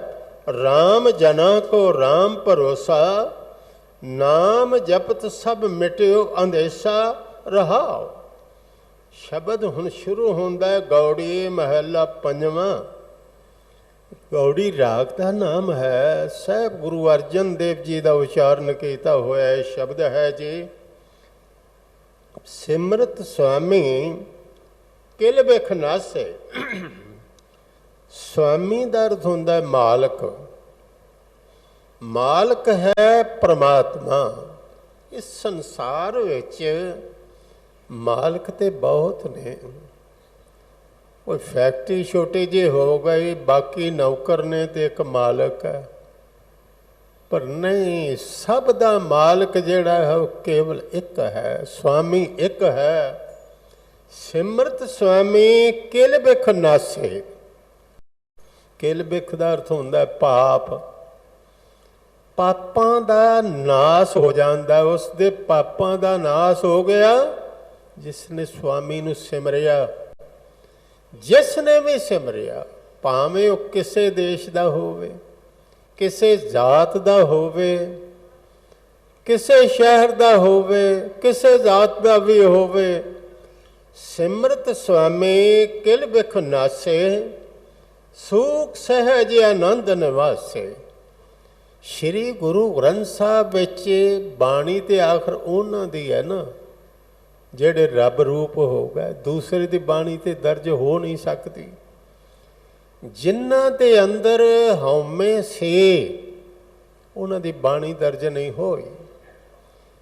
ਰਾਮ ਜਨਾ ਕੋ ਰਾਮ ਭਰੋਸਾ। ਨਾਮ ਜਪਤ ਸਭ ਮਿਟਿਓ ਅੰਧੇਸ਼ਾ ਰਹਾਓ। ਸ਼ਬਦ ਹੁਣ ਸ਼ੁਰੂ ਹੁੰਦਾ ਗੌੜੀ ਮਹੱਲਾ ਪੰਜਵਾਂ। ਗੌੜੀ ਰਾਗ ਦਾ ਨਾਮ ਹੈ। ਸਾਹਿਬ ਗੁਰੂ ਅਰਜਨ ਦੇਵ ਜੀ ਦਾ ਉਚਾਰਨ ਕੀਤਾ ਹੋਇਆ ਇਹ ਸ਼ਬਦ ਹੈ ਜੀ। ਸਿਮਰਤ ਸੁਆਮੀ ਕਿਲ ਬਿਖ ਨਾਸੇ। ਸੁਆਮੀ ਦਾ ਅਰਥ ਹੁੰਦਾ ਮਾਲਕ। ਮਾਲਕ ਹੈ ਪ੍ਰਮਾਤਮਾ। ਇਸ ਸੰਸਾਰ ਵਿੱਚ ਮਾਲਕ ਤੇ ਬਹੁਤ ਨੇ। ਕੋਈ ਫੈਕਟਰੀ ਛੋਟੀ ਜਿਹੀ ਹੋ ਗਈ, ਬਾਕੀ ਨੌਕਰ ਨੇ ਤੇ ਇੱਕ ਮਾਲਕ ਹੈ। ਪਰ ਨਹੀਂ, ਸਭ ਦਾ ਮਾਲਕ ਜਿਹੜਾ ਹੈ ਉਹ ਕੇਵਲ ਇੱਕ ਹੈ, ਸੁਆਮੀ ਇੱਕ ਹੈ। ਸਿਮਰਤ ਸੁਆਮੀ ਕਿਲ ਬਿਖ ਨਾਸੇ। ਕਿਲ ਬਿਖ ਦਾ ਅਰਥ ਹੁੰਦਾ ਪਾਪ। ਪਾਪਾਂ ਦਾ ਨਾਸ ਹੋ ਜਾਂਦਾ, ਉਸ ਦੇ ਪਾਪਾਂ ਦਾ ਨਾਸ ਹੋ ਗਿਆ ਜਿਸ ਨੇ ਸੁਆਮੀ ਨੂੰ ਸਿਮਰਿਆ। ਜਿਸ ਨੇ ਵੀ ਸਿਮਰਿਆ, ਭਾਵੇਂ ਉਹ ਕਿਸੇ ਦੇਸ਼ ਦਾ ਹੋਵੇ, ਕਿਸੇ ਜਾਤ ਦਾ ਹੋਵੇ, ਕਿਸੇ ਸ਼ਹਿਰ ਦਾ ਹੋਵੇ, ਕਿਸੇ ਜਾਤ ਦਾ ਵੀ ਹੋਵੇ, ਸਿਮਰਤ ਸੁਆਮੀ ਕਿਲ ਬਿਖ ਨਾਸੇ, ਸੂਖ ਸਹਿਜ ਆਨੰਦ ਨਿਵਾਸੇ। ਸ਼੍ਰੀ ਗੁਰੂ ਗ੍ਰੰਥ ਸਾਹਿਬ ਵਿੱਚ ਬਾਣੀ ਤੇ ਆਖਰ ਉਹਨਾਂ ਦੀ ਹੈ ਨਾ ਜਿਹੜੇ ਰੱਬ ਰੂਪ ਹੋ ਗਏ, ਦੂਸਰੇ ਦੀ ਬਾਣੀ ਤੇ ਦਰਜ ਹੋ ਨਹੀਂ ਸਕਦੀ। ਜਿਨ੍ਹਾਂ ਦੇ ਅੰਦਰ ਹਉਮੈ ਸੀ ਉਹਨਾਂ ਦੀ ਬਾਣੀ ਦਰਜ ਨਹੀਂ ਹੋਈ।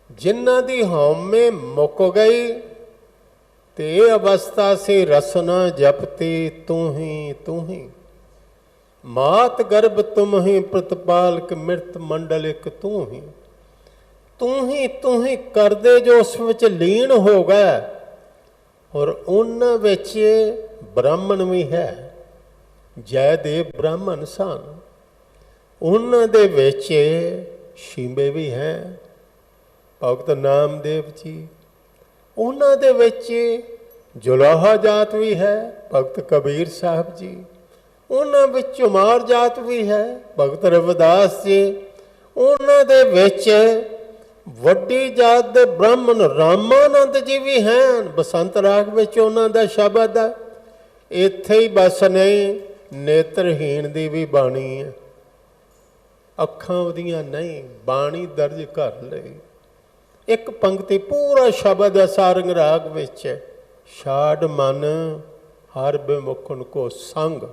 ਜਿਨ੍ਹਾਂ ਦੀ ਹਉਮੈ ਮੁੱਕ ਗਈ ਤੇ ਇਹ ਅਵਸਥਾ ਸੇ ਰਸਨਾ ਜਪਤੀ ਤੂੰ ਹੀ ਮਾਤ ਗਰਭ ਤੁਮ ਹੀ ਪ੍ਰਤਪਾਲਕ ਮਿਰਤ ਮੰਡਲ ਇੱਕ ਤੂੰ ਹੀ ਕਰਦੇ ਜੋ ਉਸ ਵਿੱਚ ਲੀਨ ਹੋ ਗਏ। ਔਰ ਉਹਨਾਂ ਵਿੱਚ ਬ੍ਰਾਹਮਣ ਵੀ ਹੈ, ਜੈਦੇਵ ਬ੍ਰਾਹਮਣ ਸਨ। ਉਹਨਾਂ ਦੇ ਵਿੱਚ ਸ਼ਿੰਬੇ ਵੀ ਹੈ, ਭਗਤ ਨਾਮਦੇਵ ਜੀ। ਉਹਨਾਂ ਦੇ ਵਿੱਚ ਜੁਲਾਹਾ ਜਾਤ ਵੀ ਹੈ, ਭਗਤ ਕਬੀਰ ਸਾਹਿਬ ਜੀ। ਉਹਨਾਂ ਵਿੱਚ ਚੁਮਾਰ ਜਾਤ ਵੀ ਹੈ, ਭਗਤ ਰਵਿਦਾਸ ਜੀ। ਉਹਨਾਂ ਦੇ ਵਿੱਚ ਵੱਡੀ ਜਾਤ ਦੇ ਬ੍ਰਾਹਮਣ ਰਾਮਾਨੰਦ ਜੀ ਵੀ ਹਨ। ਬਸੰਤ ਰਾਗ ਵਿੱਚ ਉਹਨਾਂ ਦਾ ਸ਼ਬਦ ਹੈ। ਇੱਥੇ ਹੀ ਬਸ ਨਹੀਂ, ਨੇਤਰਹੀਣ ਦੀ ਵੀ ਬਾਣੀ ਹੈ, ਅੱਖਾਂ ਉਹਦੀਆਂ ਨਹੀਂ, ਬਾਣੀ ਦਰਜ ਕਰ ਲਈ। ਇੱਕ ਪੰਕਤੀ ਪੂਰਾ ਸ਼ਬਦ ਹੈ ਸਾਰੰਗ ਰਾਗ ਵਿੱਚ, ਛਾੜ ਮਨ ਹਰ ਬਿਮੁਖਨ ਕੋ ਸੰਗ।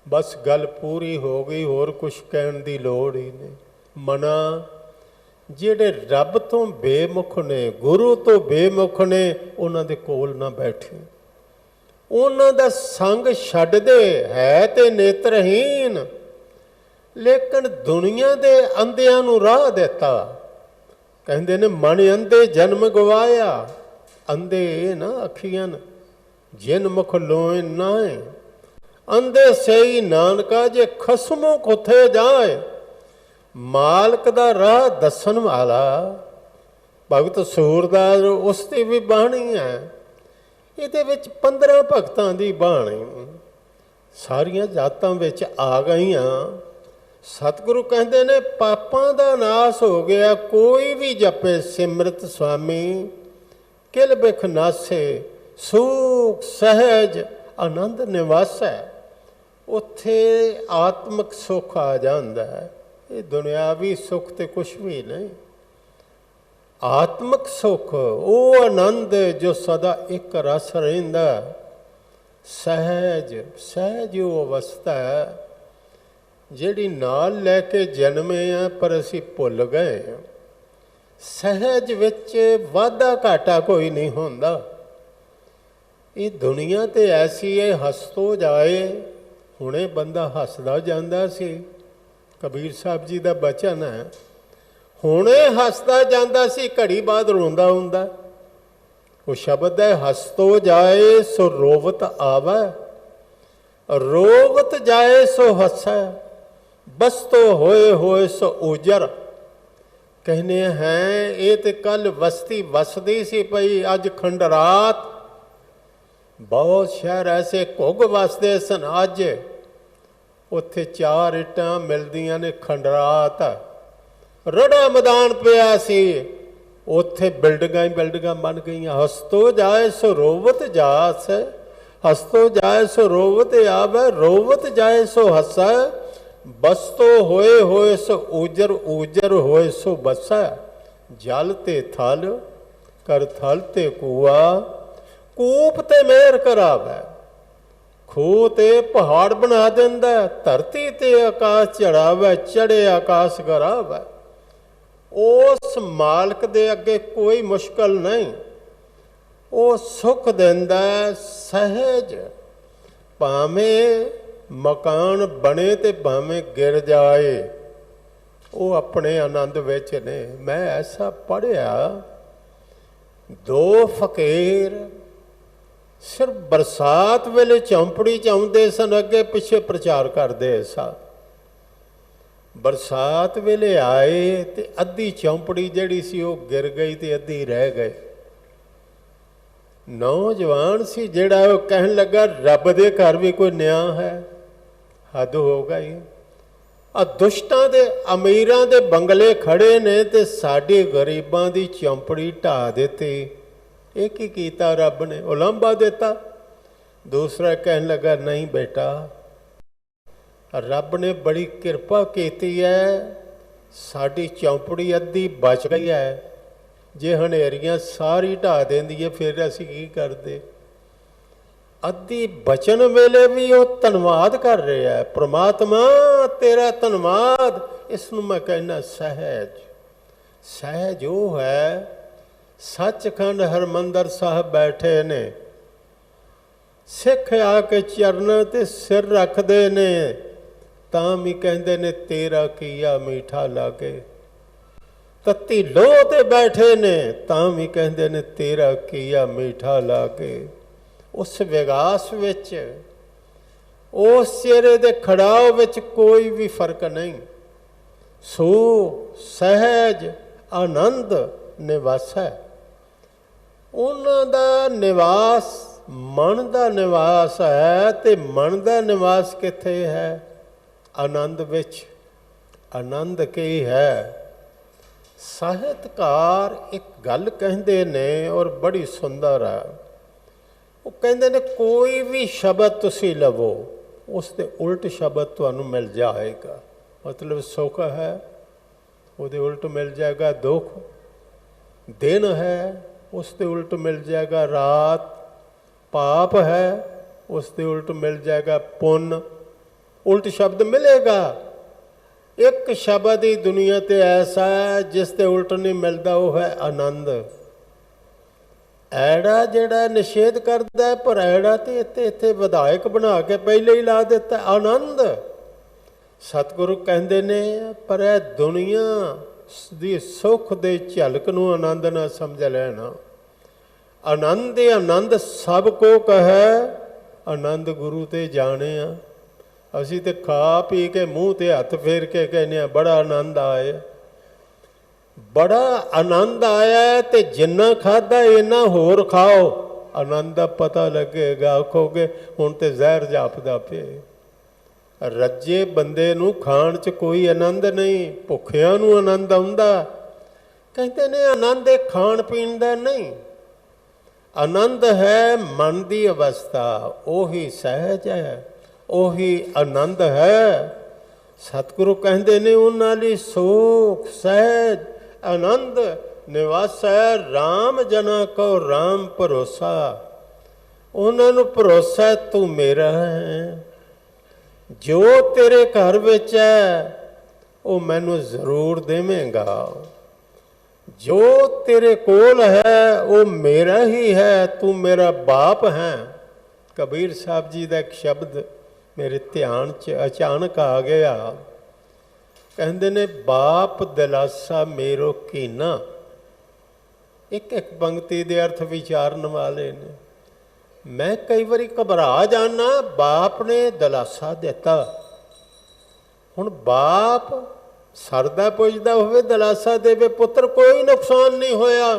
ਬਸ ਗੱਲ ਪੂਰੀ ਹੋ ਗਈ, ਹੋਰ ਕੁਛ ਕਹਿਣ ਦੀ ਲੋੜ ਹੀ ਨਹੀਂ। ਮਨਾ ਜਿਹੜੇ ਰੱਬ ਤੋਂ ਬੇਮੁਖ ਨੇ, ਗੁਰੂ ਤੋਂ ਬੇਮੁਖ ਨੇ, ਉਹਨਾਂ ਦੇ ਕੋਲ ਨਾ ਬੈਠੇ, ਉਹਨਾਂ ਦਾ ਸੰਗ ਛੱਡ ਦੇ। ਹੈ ਤੇ ਨੇਤਰਹੀਨ, ਲੇਕਿਨ ਦੁਨੀਆ ਦੇ ਅੰਧਿਆਂ ਨੂੰ ਰਾਹ ਦਿੱਤਾ। ਕਹਿੰਦੇ ਨੇ ਮਨ ਅੰਧੇ ਜਨਮ ਗਵਾਇਆ। ਅੰਧੇ ਨਾ ਅੱਖੀਆਂ ਜਿਨ ਮੁਖ ਲੋਏ ਨਾਏ, ਅੰਧੇ ਸਈ ਨਾਨਕਾ ਜੇ ਖਸਮੋਂ ਕੁੱਥੇ ਜਾਏ। ਮਾਲਕ ਦਾ ਰਾਹ ਦੱਸਣ ਵਾਲਾ ਭਗਤ ਸੂਰਦਾਸ, ਉਸ ਦੀ ਵੀ ਬਾਣੀ ਹੈ। ਇਹਦੇ ਵਿੱਚ 15 ਭਗਤਾਂ ਦੀ ਬਾਣੀ ਸਾਰੀਆਂ ਜਾਤਾਂ ਵਿੱਚ ਆ ਗਈਆਂ। ਸਤਿਗੁਰੂ ਕਹਿੰਦੇ ਨੇ ਪਾਪਾਂ ਦਾ ਨਾਸ ਹੋ ਗਿਆ, ਕੋਈ ਵੀ ਜਪੇ ਸਿਮਰਤ ਸੁਆਮੀ ਕਿਲ ਬਿਖ ਨਾਸੇ, ਸੂਖ ਸਹਿਜ ਆਨੰਦ ਨਿਵਾਸੈ। ਉੱਥੇ ਆਤਮਿਕ ਸੁੱਖ ਆ ਜਾਂਦਾ ਹੈ। ਇਹ ਦੁਨਿਆਵੀ ਸੁੱਖ ਤੇ ਕੁਛ ਵੀ ਨਹੀਂ। ਆਤਮਿਕ ਸੁੱਖ ਉਹ ਆਨੰਦ ਜੋ ਸਦਾ ਇੱਕ ਰਸ ਰਹਿੰਦਾ। ਸਹਿਜ ਉਹ ਅਵਸਥਾ ਹੈ ਜਿਹੜੀ ਨਾਲ ਲੈ ਕੇ ਜਨਮੇ ਆ ਪਰ ਅਸੀਂ ਭੁੱਲ ਗਏ। ਸਹਿਜ ਵਿੱਚ ਵਾਧਾ ਘਾਟਾ ਕੋਈ ਨਹੀਂ ਹੁੰਦਾ। ਇਹ ਦੁਨੀਆ ਤੇ ਐਸੀ ਹੈ, ਹੱਸਤੋ ਜਾਏ। ਹੁਣੇ ਬੰਦਾ ਹੱਸਦਾ ਜਾਂਦਾ ਸੀ, ਕਬੀਰ ਸਾਹਿਬ ਜੀ ਦਾ ਬਚਨ ਹੈ, ਹੁਣੇ ਹੱਸਦਾ ਜਾਂਦਾ ਸੀ, ਘੜੀ ਬਾਅਦ ਰੋਂਦਾ ਹੁੰਦਾ। ਉਹ ਸ਼ਬਦ ਹੈ, ਹੱਸਤੋ ਜਾਏ ਸੋ ਰੋਵਤ ਆਵੈ, ਰੋਵਤ ਜਾਏ ਸੋ ਹੱਸੈ, ਬਸਤੋ ਹੋਏ ਸੋ ਉਜਰ। ਕਹਿੰਦੇ ਹੈ ਇਹ ਤੇ ਕੱਲ ਵਸਤੀ ਵਸਦੀ ਸੀ ਪਈ, ਅੱਜ ਖੰਡਰਾਤ। ਬਹੁਤ ਸ਼ਹਿਰ ਐਸੇ ਘੁੱਗ ਵਸਦੇ ਸਨ, ਅੱਜ ਉੱਥੇ 4 ਇੱਟਾਂ ਮਿਲਦੀਆਂ ਨੇ, ਖੰਡਰਾਤ। ਰੜਾ ਮੈਦਾਨ ਪਿਆ ਸੀ, ਉੱਥੇ ਬਿਲਡਿੰਗਾਂ ਹੀ ਬਿਲਡਿੰਗਾਂ ਬਣ ਗਈਆਂ। ਹਸਤੋ ਜਾਏ ਸੋ ਰੋਵਤ ਜਾਸ, ਹਸਤੋ ਜਾਏ ਸੋ ਰੋਵਤ ਆਵੈ, ਰੋਵਤ ਜਾਏ ਸੋ ਹੱਸੈ, ਬਸਤੋ ਹੋਏ ਸੋ ਉਜਰ ਹੋਏ ਸੋ ਬਸੈ। ਜਲ ਤੇ ਥਲ ਕਰ ਥਲ ਤੇ ਕੂਆ, ਕੂਪ ਤੇ ਮਿਹਰ ਕਰਾਵੈ। ਖੂਹ ਤੇ ਪਹਾੜ ਬਣਾ ਦਿੰਦਾ, ਧਰਤੀ ਤੇ ਆਕਾਸ਼ ਚੜਾਵੈ, ਚੜੇ ਆਕਾਸ਼ ਗਰਾਵੈ। ਉਸ ਮਾਲਕ ਦੇ ਅੱਗੇ ਕੋਈ ਮੁਸ਼ਕਲ ਨਹੀਂ। ਉਹ ਸੁੱਖ ਦਿੰਦਾ ਸਹਿਜ, ਭਾਵੇਂ ਮਕਾਨ ਬਣੇ ਤੇ ਭਾਵੇਂ ਗਿਰ ਜਾਏ, ਉਹ ਆਪਣੇ ਆਨੰਦ ਵਿੱਚ ਨੇ। ਮੈਂ ਐਸਾ ਪੜ੍ਹਿਆ, 2 ਫਕੀਰ ਸਿਰਫ ਬਰਸਾਤ ਵੇਲੇ ਚੌਂਪੜੀ 'ਚ ਆਉਂਦੇ ਸਨ, ਅੱਗੇ ਪਿੱਛੇ ਪ੍ਰਚਾਰ ਕਰਦੇ ਸਨ। बरसात वेले आए तो अद्धी चौंपड़ी जिहड़ी सी वो गिर गई तो अद्धी रह गई। नौजवान सी जिहड़ा वो कहन लगा रब दे घर भी कोई न्याय है, हद हो गई। आ दुष्टां दे अमीरां दे बंगले खड़े ने ते साडे गरीबां दी चौंपड़ी ढा दित्ती। ये की कीता रब ने? उलांभा दिता। दूसरा कहन लगा नहीं बेटा, रब ने बड़ी किरपा कीती है, साडी चौंपड़ी अद्धी बच गई है। जे हनेरियां सारी ढा देंदी है फिर असीं की करदे? अद्धी बचन वेले भी वो धन्नवाद कर रहा है, परमात्मा तेरा धन्नवाद। इसनूं मैं कहना सहज। सहज वो है, सचखंड हरमंदर साहब बैठे ने, सिख आके चरणों ते सिर रखते ने, तां भी कहते ने तेरा किया मीठा लागे। तत्ती लोह ते बैठे ने, तां भी कहते ने तेरा किया मीठा लागे। उस विगास विच, उस चेहरे दे खड़ाव विच कोई भी फर्क नहीं। सो सहज आनंद निवास है। उन्हां दा निवास मन दा निवास है, ते मन दा निवास किथे है? आनंद विच। आनंद की है? ਸਾਹਿਤਕਾਰ एक गल कहते ने और बड़ी सुंदर है। वो कहते ने कोई भी शब्द तुसी लवो उसके उल्ट शब्द तुहानू मिल जाएगा। मतलब सुख है उसके उल्ट मिल जाएगा दुख, दिन है उसके उल्ट मिल जाएगा रात, पाप है उसके उल्ट मिल जाएगा पुण्य, उल्ट शब्द मिलेगा। एक शब्द ही दुनिया ते ऐसा है जिसते उल्ट नहीं मिलता, वो है आनंद। ऐड़ा जिहड़ा निषेध करता है, पर ऐड़ा तो इत्थे विधायक बना के पहले ही ला देता है आनंद। सतगुरु कहते ने पर यह दुनिया दी सुख दे झलक नूं आनंद ना समझ लेना। आनंद आनंद सब को कहे, आनंद गुरु ते जाने आ। असी तो खा पी के मूँह ते हथ फेर के कहने बड़ा आनंद आए, बड़ा आनंद आया है। तो जिन्ना खादा इन्ना होर खाओ, आनंद दा पता लगेगा। आखोगे हुण ते जहर जापदा पे। रज्जे बंदे नूं खाण च कोई आनंद नहीं, भुखियां नूं आनंद आउंदा। कहते ने आनंद ये खाण पीण दा नहीं, आनंद है मन की अवस्था। ओही सहज है, ओही आनंद है। सतगुरु कहते ने उन्हां लई सुख सहज आनंद निवास है। राम जना को राम भरोसा, उन्होंने भरोसा तू मेरा है। जो तेरे घर विच है वो मैनू जरूर देवेगा, जो तेरे कोल है वो मेरा ही है, तू मेरा बाप है। कबीर साहब जी का एक शब्द मेरे ध्यान च अचानक आ गया। कहते ने बाप दिलासा मेरो कीना। एक एक पंक्ति दे अर्थ विचारन वाले ने। मैं कई बारी घबरा जाना, बाप ने दिलासा दिता। हुण बाप सरदा पुजदा होवे दिलासा देवे, पुत्र कोई नुकसान नहीं होया,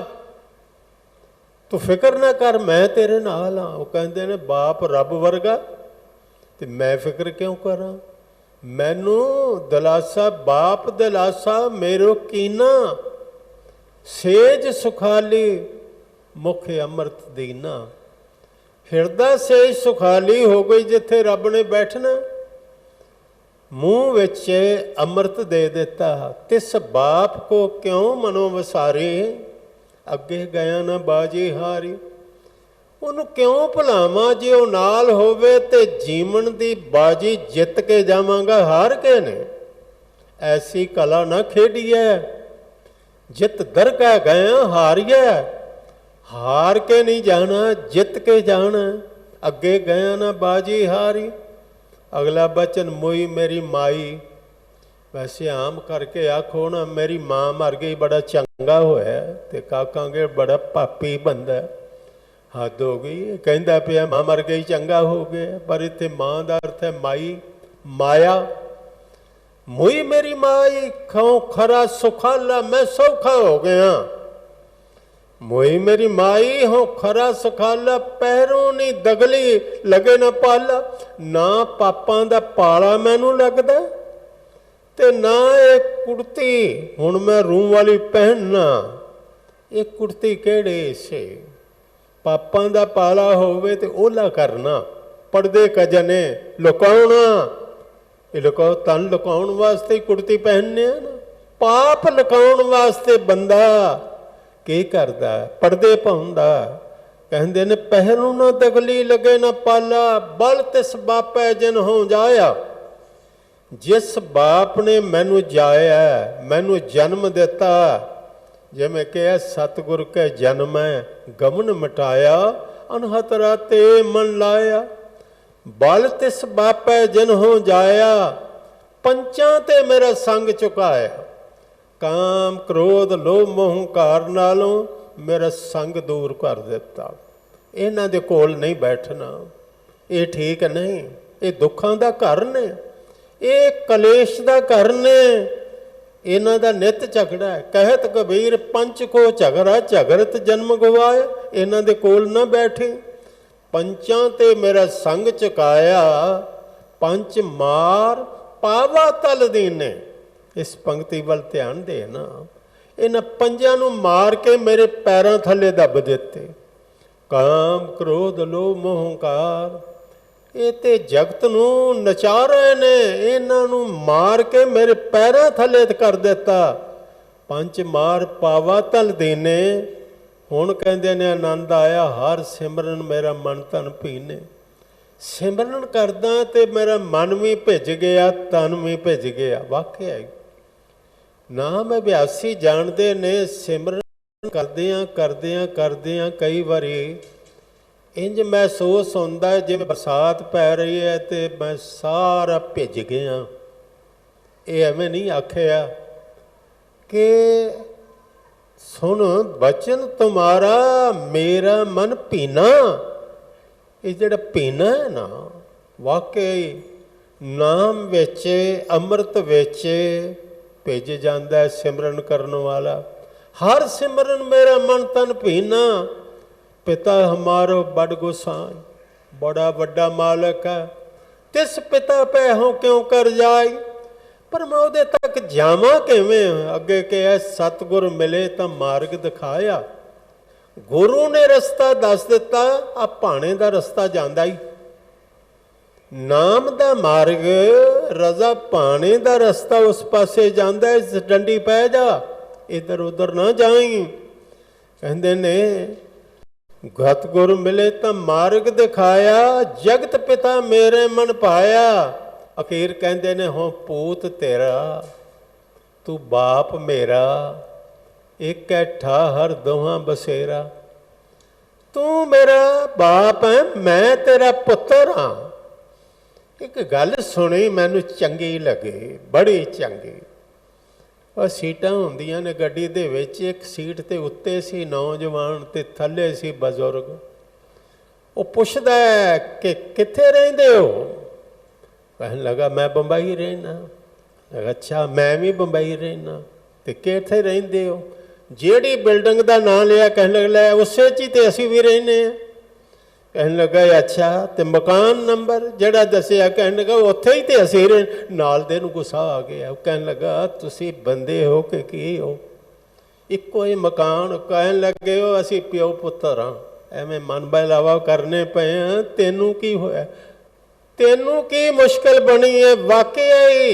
तू फिक्र ना कर, मैं तेरे नाल हाँ। वो कहते ने बाप रब वर्गा ते मैं फिक्र क्यों करा? मैनू दिलासा बाप दिलासा मेरो कीना, सेज सुखाली मुख अमृत दीना। हिरदा सेज सुखाली हो गई जिथे रब ने बैठना, मुँह विच अमृत दे दिता। तिस बाप को क्यों मनो वसारे, अगे गया ना बाजी हारी। ਉਹਨੂੰ क्यों ਭੁਲਾਵਾਂ जे ਉਹ नाल होवे ते जीवन दी बाजी जित के जावांगा हार के ने। ऐसी कला ना खेडिए, जित दरगाह गया हारिए। हार के नहीं जाना, जित के जाना। अगे गया ना बाजी हारी। अगला बचन मोई मेरी माई। वैसे आम करके आखो ना मेरी माँ मर गई बड़ा चंगा होया, ते काकांगे बड़ा पापी बंदा, हद हो गई। कहता पिया मां मर गई चंगा हो गया, पर इत्थे मां का अर्थ है माई, माया। मोई मेरी माई खाओ खरा सुखाला, मैं सौखा हो गया। मोई मेरी माई हो खरा सुखाला, पैरों नी दगली लगे ना पाला। ना पापां दा पाला मैनू लगदा ते ना ये कुर्ती हुण मैं रूं वाली पहनना। ये कुर्ती केड़े से पापां दा पाला होवे ते ओला करना, पड़दे कजने लुकाउणा। ये लुकाओ तन लुकाउण वास्ते कुर्ती पहनने ना, पाप लुकाउण वास्ते बंदा की करदा पड़दे पाउंदा। कहंदे ने पहलू ना दगली लगे ना पाला, बल तिस बापै जिन हो जाया। जिस बाप ने मैनू जाया मैनू जन्म दिता, जिवें कहा सतगुर के जन्म गमन मिटाया, अनहत राते मन लाया। बल तिस बापै जिन हो जाया, पंचां ते मेरा संग चुकाया। काम क्रोध लोभ मोह हंकार नालों मेरा संग दूर कर दिता। इन्हां दे कोल नहीं बैठना, ये ठीक नहीं। ये दुखां दा घर ने, ये कलेश दा घर ने, इन्हां दा नित झगड़ा है। कहत कबीर पंच को झगड़ा, झगड़त जन्म गवाया। इन्हां दे कोल ना बैठे। पंचां ते मेरा संग चुकाया, पंच मार पावा तल दीने। इस पंक्ति वाल ध्यान देना, इन्हां पंजां नूं मार के मेरे पैरों थले दब दिते। काम क्रोध लोभ मोह हंकार, ये ते जगत नूं नचा रहे ने, इन्हां नूं मार के मेरे पैरों थले कर दिता। पंच मार पावा तल दीने। हुण कहंदे ने आनंद आया हर सिमरन मेरा मन तन भीने। सिमरन करदा ते मेरा मन भी भिज गया, तन भी भिज गया। वाकई नाम अभ्यासी जानते ने, सिमरन करदियां करदियां करदियां कई बारी इंज महसूस होंदा है जिवें बरसात पै रही है तो मैं सारा भिज गया। ये एवें नहीं आखिया कि सुन बचन तुम्हारा मेरा मन पीना। ये जिहड़ा पीना है ना, वाकई नाम विच अमृत विच भिज जाता है सिमरन करने वाला। हर सिमरन मेरा मन तन पीना। पिता हमारो बड़ गोसाई, बड़ा वड्डा मालक है, तिस पिता पे हो क्यों कर जाई। पर मैं उहदे तक जावां किवें। अगे कहा सतगुर मिले तो मार्ग दिखाया। गुरु ने रस्ता दस दिता, आ भाणे दा रस्ता जांदा ही। नाम दा मार्ग रजा भाणे दा रस्ता उस पासे जांदा है। इस डंडी पै जा, इधर उधर ना जाई। कहंदे ने सतगुर मिले तो मार्ग दिखाया, जगत पिता मेरे मन पाया। अखीर कहंदे ने हो पूत तेरा तू बाप मेरा, एक है ठाहर दोहां बसेरा। तू मेरा बाप है, मैं तेरा पुत्र हाँ। एक गल सुनी मैनू चंगी लगी, बड़ी चंगी। और सीटां हुंदियां ने गड्डी दे विच, एक सीट ते उत्ते सी नौजवान ते थल्ले सी बजुर्ग। वो पुछदा कि कित्थे रहिंदे हो। कहन लगा मैं बंबई रहना। अच्छा मैं भी बंबई रहना। तो कित्थे रहिंदे हो। जिहड़ी बिल्डिंग का नाम लिया कहन लगा उसे च ही तो असीं भी रहने। कहन लगा अच्छा तो मकान नंबर जिहड़ा दसिया, कहन लगा उत्थे ही तो असीं रह। नाल दे नूं गुस्सा आ गया। कहन लगा तुसीं बंदे हो कि की हो, इक्को ही मकान। कहन लगे हो असीं प्यो पुत्तर हाँ, एवें मन बहलावा करने पे हैं। तेनू की होया, तेनू की मुश्किल बनी है। वाकई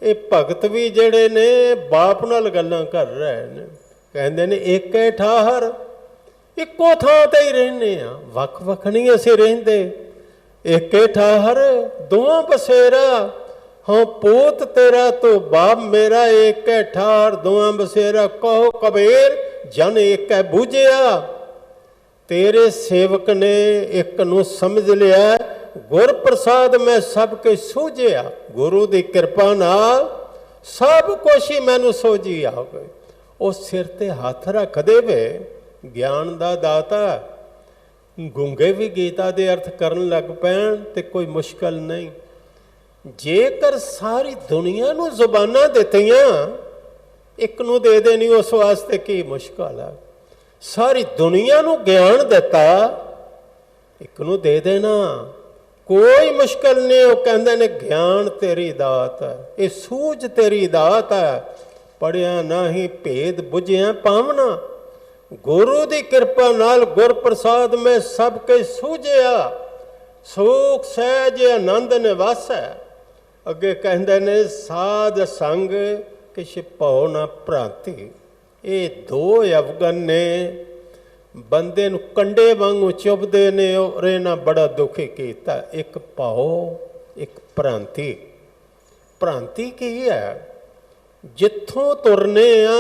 ये भगत भी जिहड़े ने बाप नाल गल्लां कर रहे हैं। कहंदे ने एक है ठाहर, इक्को थां ते ही रहने आ, वख वख नहीं असीं रहिंदे। एक है ठाहर दोहां बसेरा, हाँ पूत तेरा तो बाप मेरा। एक है ठाहर दोहां बसेरा, कहो कबीर जन एक है बूझिया। तेरे सेवक ने एक नूं समझ लिया, गुर प्रसाद मैं सब के सूझिया। गुरु की कृपा नाल सब कुछ ही मैनू सोझी आ गई। उस सिर ते हथ रख देवे, ज्ञान का दाता। गूंगे भी गीता के अर्थ करन लग पैण ते कोई मुश्किल नहीं। जेकर सारी दुनिया नूं जुबानां दित्तियां, एक नूं दे देनी उस वास्ते की मुश्किल है। सारी दुनिया नूं ज्ञान दिता, एक नूं दे देना कोई मुश्किल नहीं। वो कहंदे ने ज्ञान तेरी दात है, ये सूझ तेरी दात है। पढ़िया नहीं भेद बुझिया पावना, गुरु की कृपा नाल गुर प्रसाद में सबके सूझिया। सुख सहज आनंद निवास है। अगे कहते ने साध संग किश भौ ना भ्रांति। ये दो अवगन ने बंदे नूं कंडे वांगू चुभदे ने और इन्हां बड़ा दुखी किया। एक भौ, एक भ्रांति। भ्रांति की है, जिथों तुरने आ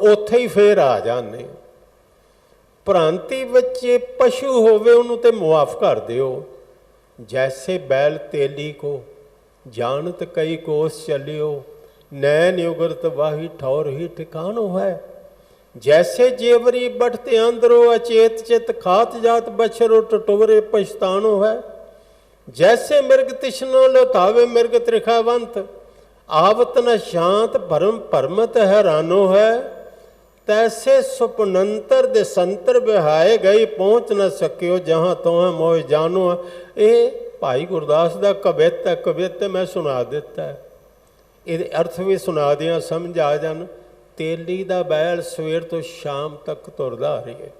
उत्थे ही फिर आ जाने। भ्रांति विच पशु होवे उन्होंने तो मुआफ कर दिओ। जैसे बैल तेली को जानत कई कोस चलियो, नैन युगरत वाही ठौर ही ठिकानो है। जैसे जेवरी बढ़ते अंदरो अचेत चित खात जात बछरो टटोरे पछतानो है। जैसे मृग तिश्नो लोतावे मृग त्रिखावंत, आवत न शांत भरम परमत हैरानो है। तैसे सुपनंतर दे संतर बिहाए गई, पहुँच न सकियो जहाँ तुह मोह जानो। ये भाई गुरदास का कवित है, कवित मैं सुना दिता है। ये अर्थ भी सुना दिया, समझ आ जान। तेली दा बैल सवेर तो शाम तक तुरदा आ रही है।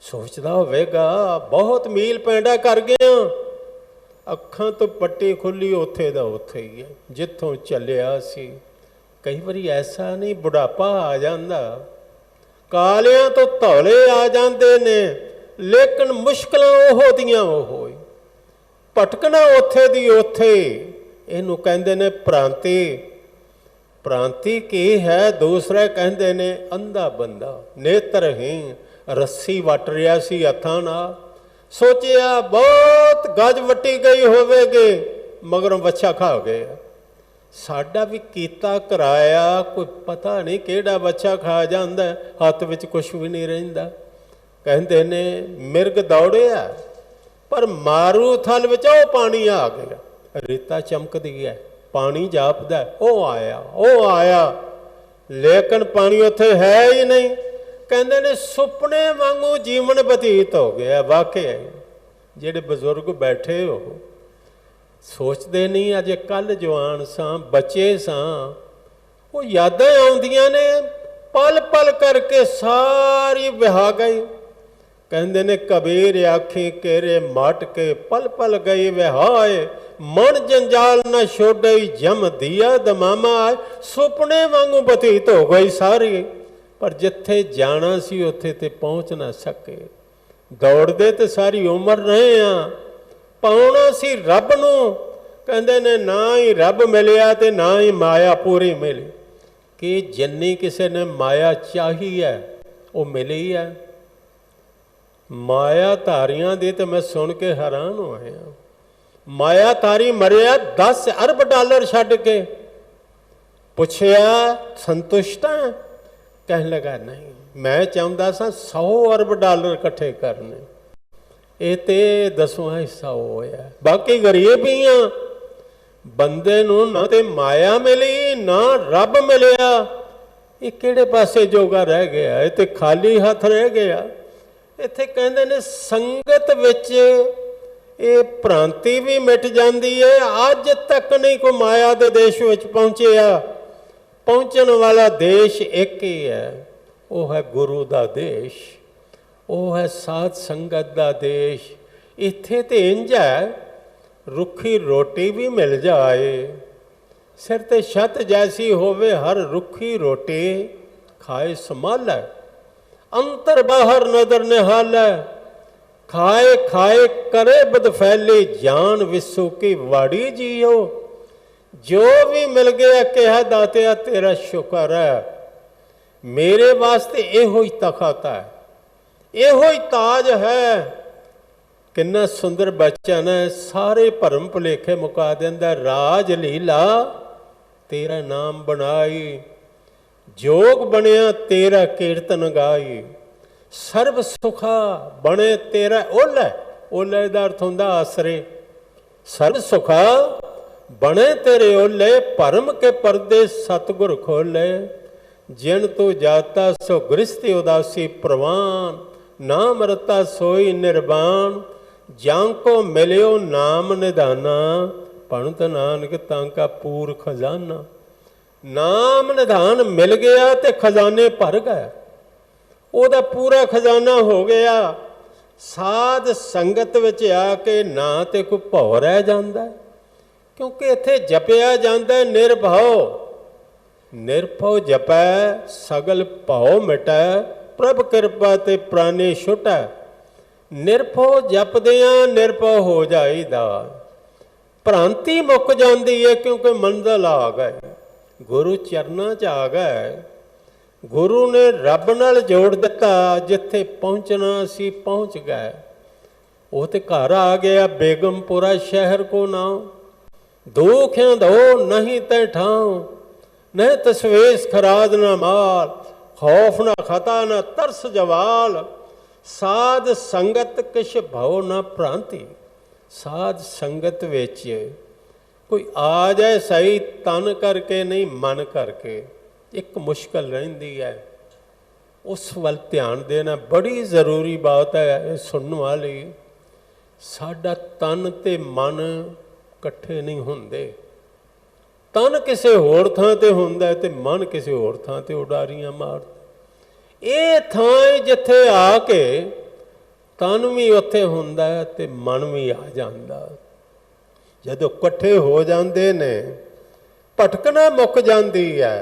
सोचता होवेगा बहुत मील पैंडा कर गया, अखां तो पट्टी खुली उथे दा उथे ही है जिथों चलिया सी। कई बारी ऐसा नहीं बुढ़ापा आ जाता, कालियां तो धौले आ जाते ने, लेकिन मुश्किलां ओहो दियां ओहो, भटकना उथे दी उथे। इनू कहंदे ने भ्रांति। भ्रांति की है? दूसरा कहंदे ने अंधा बंदा, नेत्रहीन। रस्सी वट रहा सी हत्थां नाल, सोचिया बहुत गज वटी गई होवेगी, मगरों बच्चा खा गया। साडा भी कीता कराया, कोई पता नहीं केड़ा बच्चा खा जांदा, हत्थ विच कुछ भी नहीं रहिंदा। कहंदे ने मिर्ग दौड़िया पर मारू थल विच ओ पानी आ गया। रेता चमकदी है, पानी जापदा, ओ आया, लेकिन पानी उत्थे है ही नहीं। कहंदे ने सुपने वांगू जीवन बतीत हो गया। वाकई जिहड़े बजुर्ग बैठे हो सोचते नहीं अजे कल जवान सां, बच्चे सां, वो यादां आउंदियां ने पल पल करके सारी बहा गई। कहंदे ने कबीर आखी केरे मट के पल पल गई वहाए, मन जंजाल न छोड़ई जम दिया दमामा। सुपने वांगू बतीत हो गई सारी, पर जिथे जाना सी उत्थे ते पहुँच ना सके। दौड़ते तो सारी उम्र रहे हाँ, पाउणा सी रब नूं। कहंदे ने ना ही रब मिलिया ते ना ही माया पूरी मिली। कि जिन्नी किसी ने माया चाही है वो मिली है। माया धारियां दी तो मैं सुन के हैरान होया। माया धारी मरिया 10 अरब डॉलर छड्ड के, पुछया संतुष्ट है? कहन लगा नहीं, मैं चाहता सा 100 अरब डॉलर इकट्ठे करने। ये तो 10वां हिस्सा होया। बाकी गरीब ही हाँ। बंदे नूं ना ते माया मिली ना रब मिलिया, ये किहड़े पासे जोगा रह गया? ये तो खाली हथ रह गया। इत्थे कहंदे ने संगत विच ये भ्रांति भी मिट जाती है। अज तक नहीं कोई माया दे देश विच पहुंचिया। पहुंचण वाला देश एक ही है, वो है गुरु का देश, वो है साध संगत का देश। इत्थे तो इंज है, रुखी रोटी भी मिल जाए, सिर ते छत जैसी होवे हर रुखी रोटी खाए संभाल। अंतर बाहर नदर निहाल, खाए खाए करे बदफैली, जान विसू की वाड़ी जियो। जो भी मिल गया कहा दातिया तेरा शुक्र है, मेरे वास्ते एहो ही तखत है, एहो ही ताज है। किन्ना सुंदर बचन है, सारे भरम भुलेखे मुका देंदा। राज लीला तेरा नाम बनाई, जोग बनिया तेरा कीर्तन गाई। सर्व सुखा बने तेरा ओला, ओले दा अर्थ हुंदा आसरे। सर्व सुखा बने तेरे ओले भरम के पर्दे सतगुर खोले। जिन तू जाता सो गृहस्थी उदासी प्रवान, नाम रता सोई निर्वाण। जांको मिलियो नाम निधाना, भणत नानक तांका पूर खजाना। नाम निधान मिल गया ते खजाने भर गए, ਉਹਦਾ ਪੂਰਾ ਖਜ਼ਾਨਾ ਹੋ ਗਿਆ। ਸਾਧ ਸੰਗਤ ਵਿੱਚ ਆ ਕੇ ਨਾ ਤੇ ਕੋਈ ਭਉ ਰਹਿ ਜਾਂਦਾ, ਕਿਉਂਕਿ ਇੱਥੇ ਜਪਿਆ ਜਾਂਦਾ ਨਿਰਭਉ। ਨਿਰਭਉ ਜਪੈ ਸਗਲ ਭਉ ਮਿਟੈ, ਪ੍ਰਭ ਕਿਰਪਾ ਤੇ ਪ੍ਰਾਨੇ ਛੁਟੈ। ਨਿਰਭਉ ਜਪਦਿਆਂ ਨਿਰਭਉ ਹੋ ਜਾਈਦਾ, ਭ੍ਰਾਂਤੀ ਮੁੱਕ ਜਾਂਦੀ ਹੈ, ਕਿਉਂਕਿ ਮੰਜ਼ਲ ਆ ਗਏ, ਗੁਰੂ ਚਰਨਾਂ 'ਚ ਆ ਗਏ। गुरु ने रब नाल जोड़ दिता, जिथे पहुँचना सी पहुँच गए। वो तो घर आ गया बेगमपुरा शहर को नाम। दुखियां दो नहीं तै ठाव, न तसवेश खराज न माल। खौफ न खता न तरस जवाल, साध संगत किश भव न भ्रांति। साध संगत विच कोई आ जाए सही, तन करके नहीं मन करके। एक मुश्किल रहिंदी है, उस वल ध्यान देना बड़ी ज़रूरी बात है। सुनने वाली साडा तन ते मन इकट्ठे नहीं होंदे। तन किसी होर थां ते हुंदा ते मन किसी होर थां ते उडारियां मारदा। ये थां जिथे आके तन भी उत्थे हुंदा ते मन भी आ जांदा। जदों इकट्ठे हो जांदे ने, भटकना मुक जांदी है।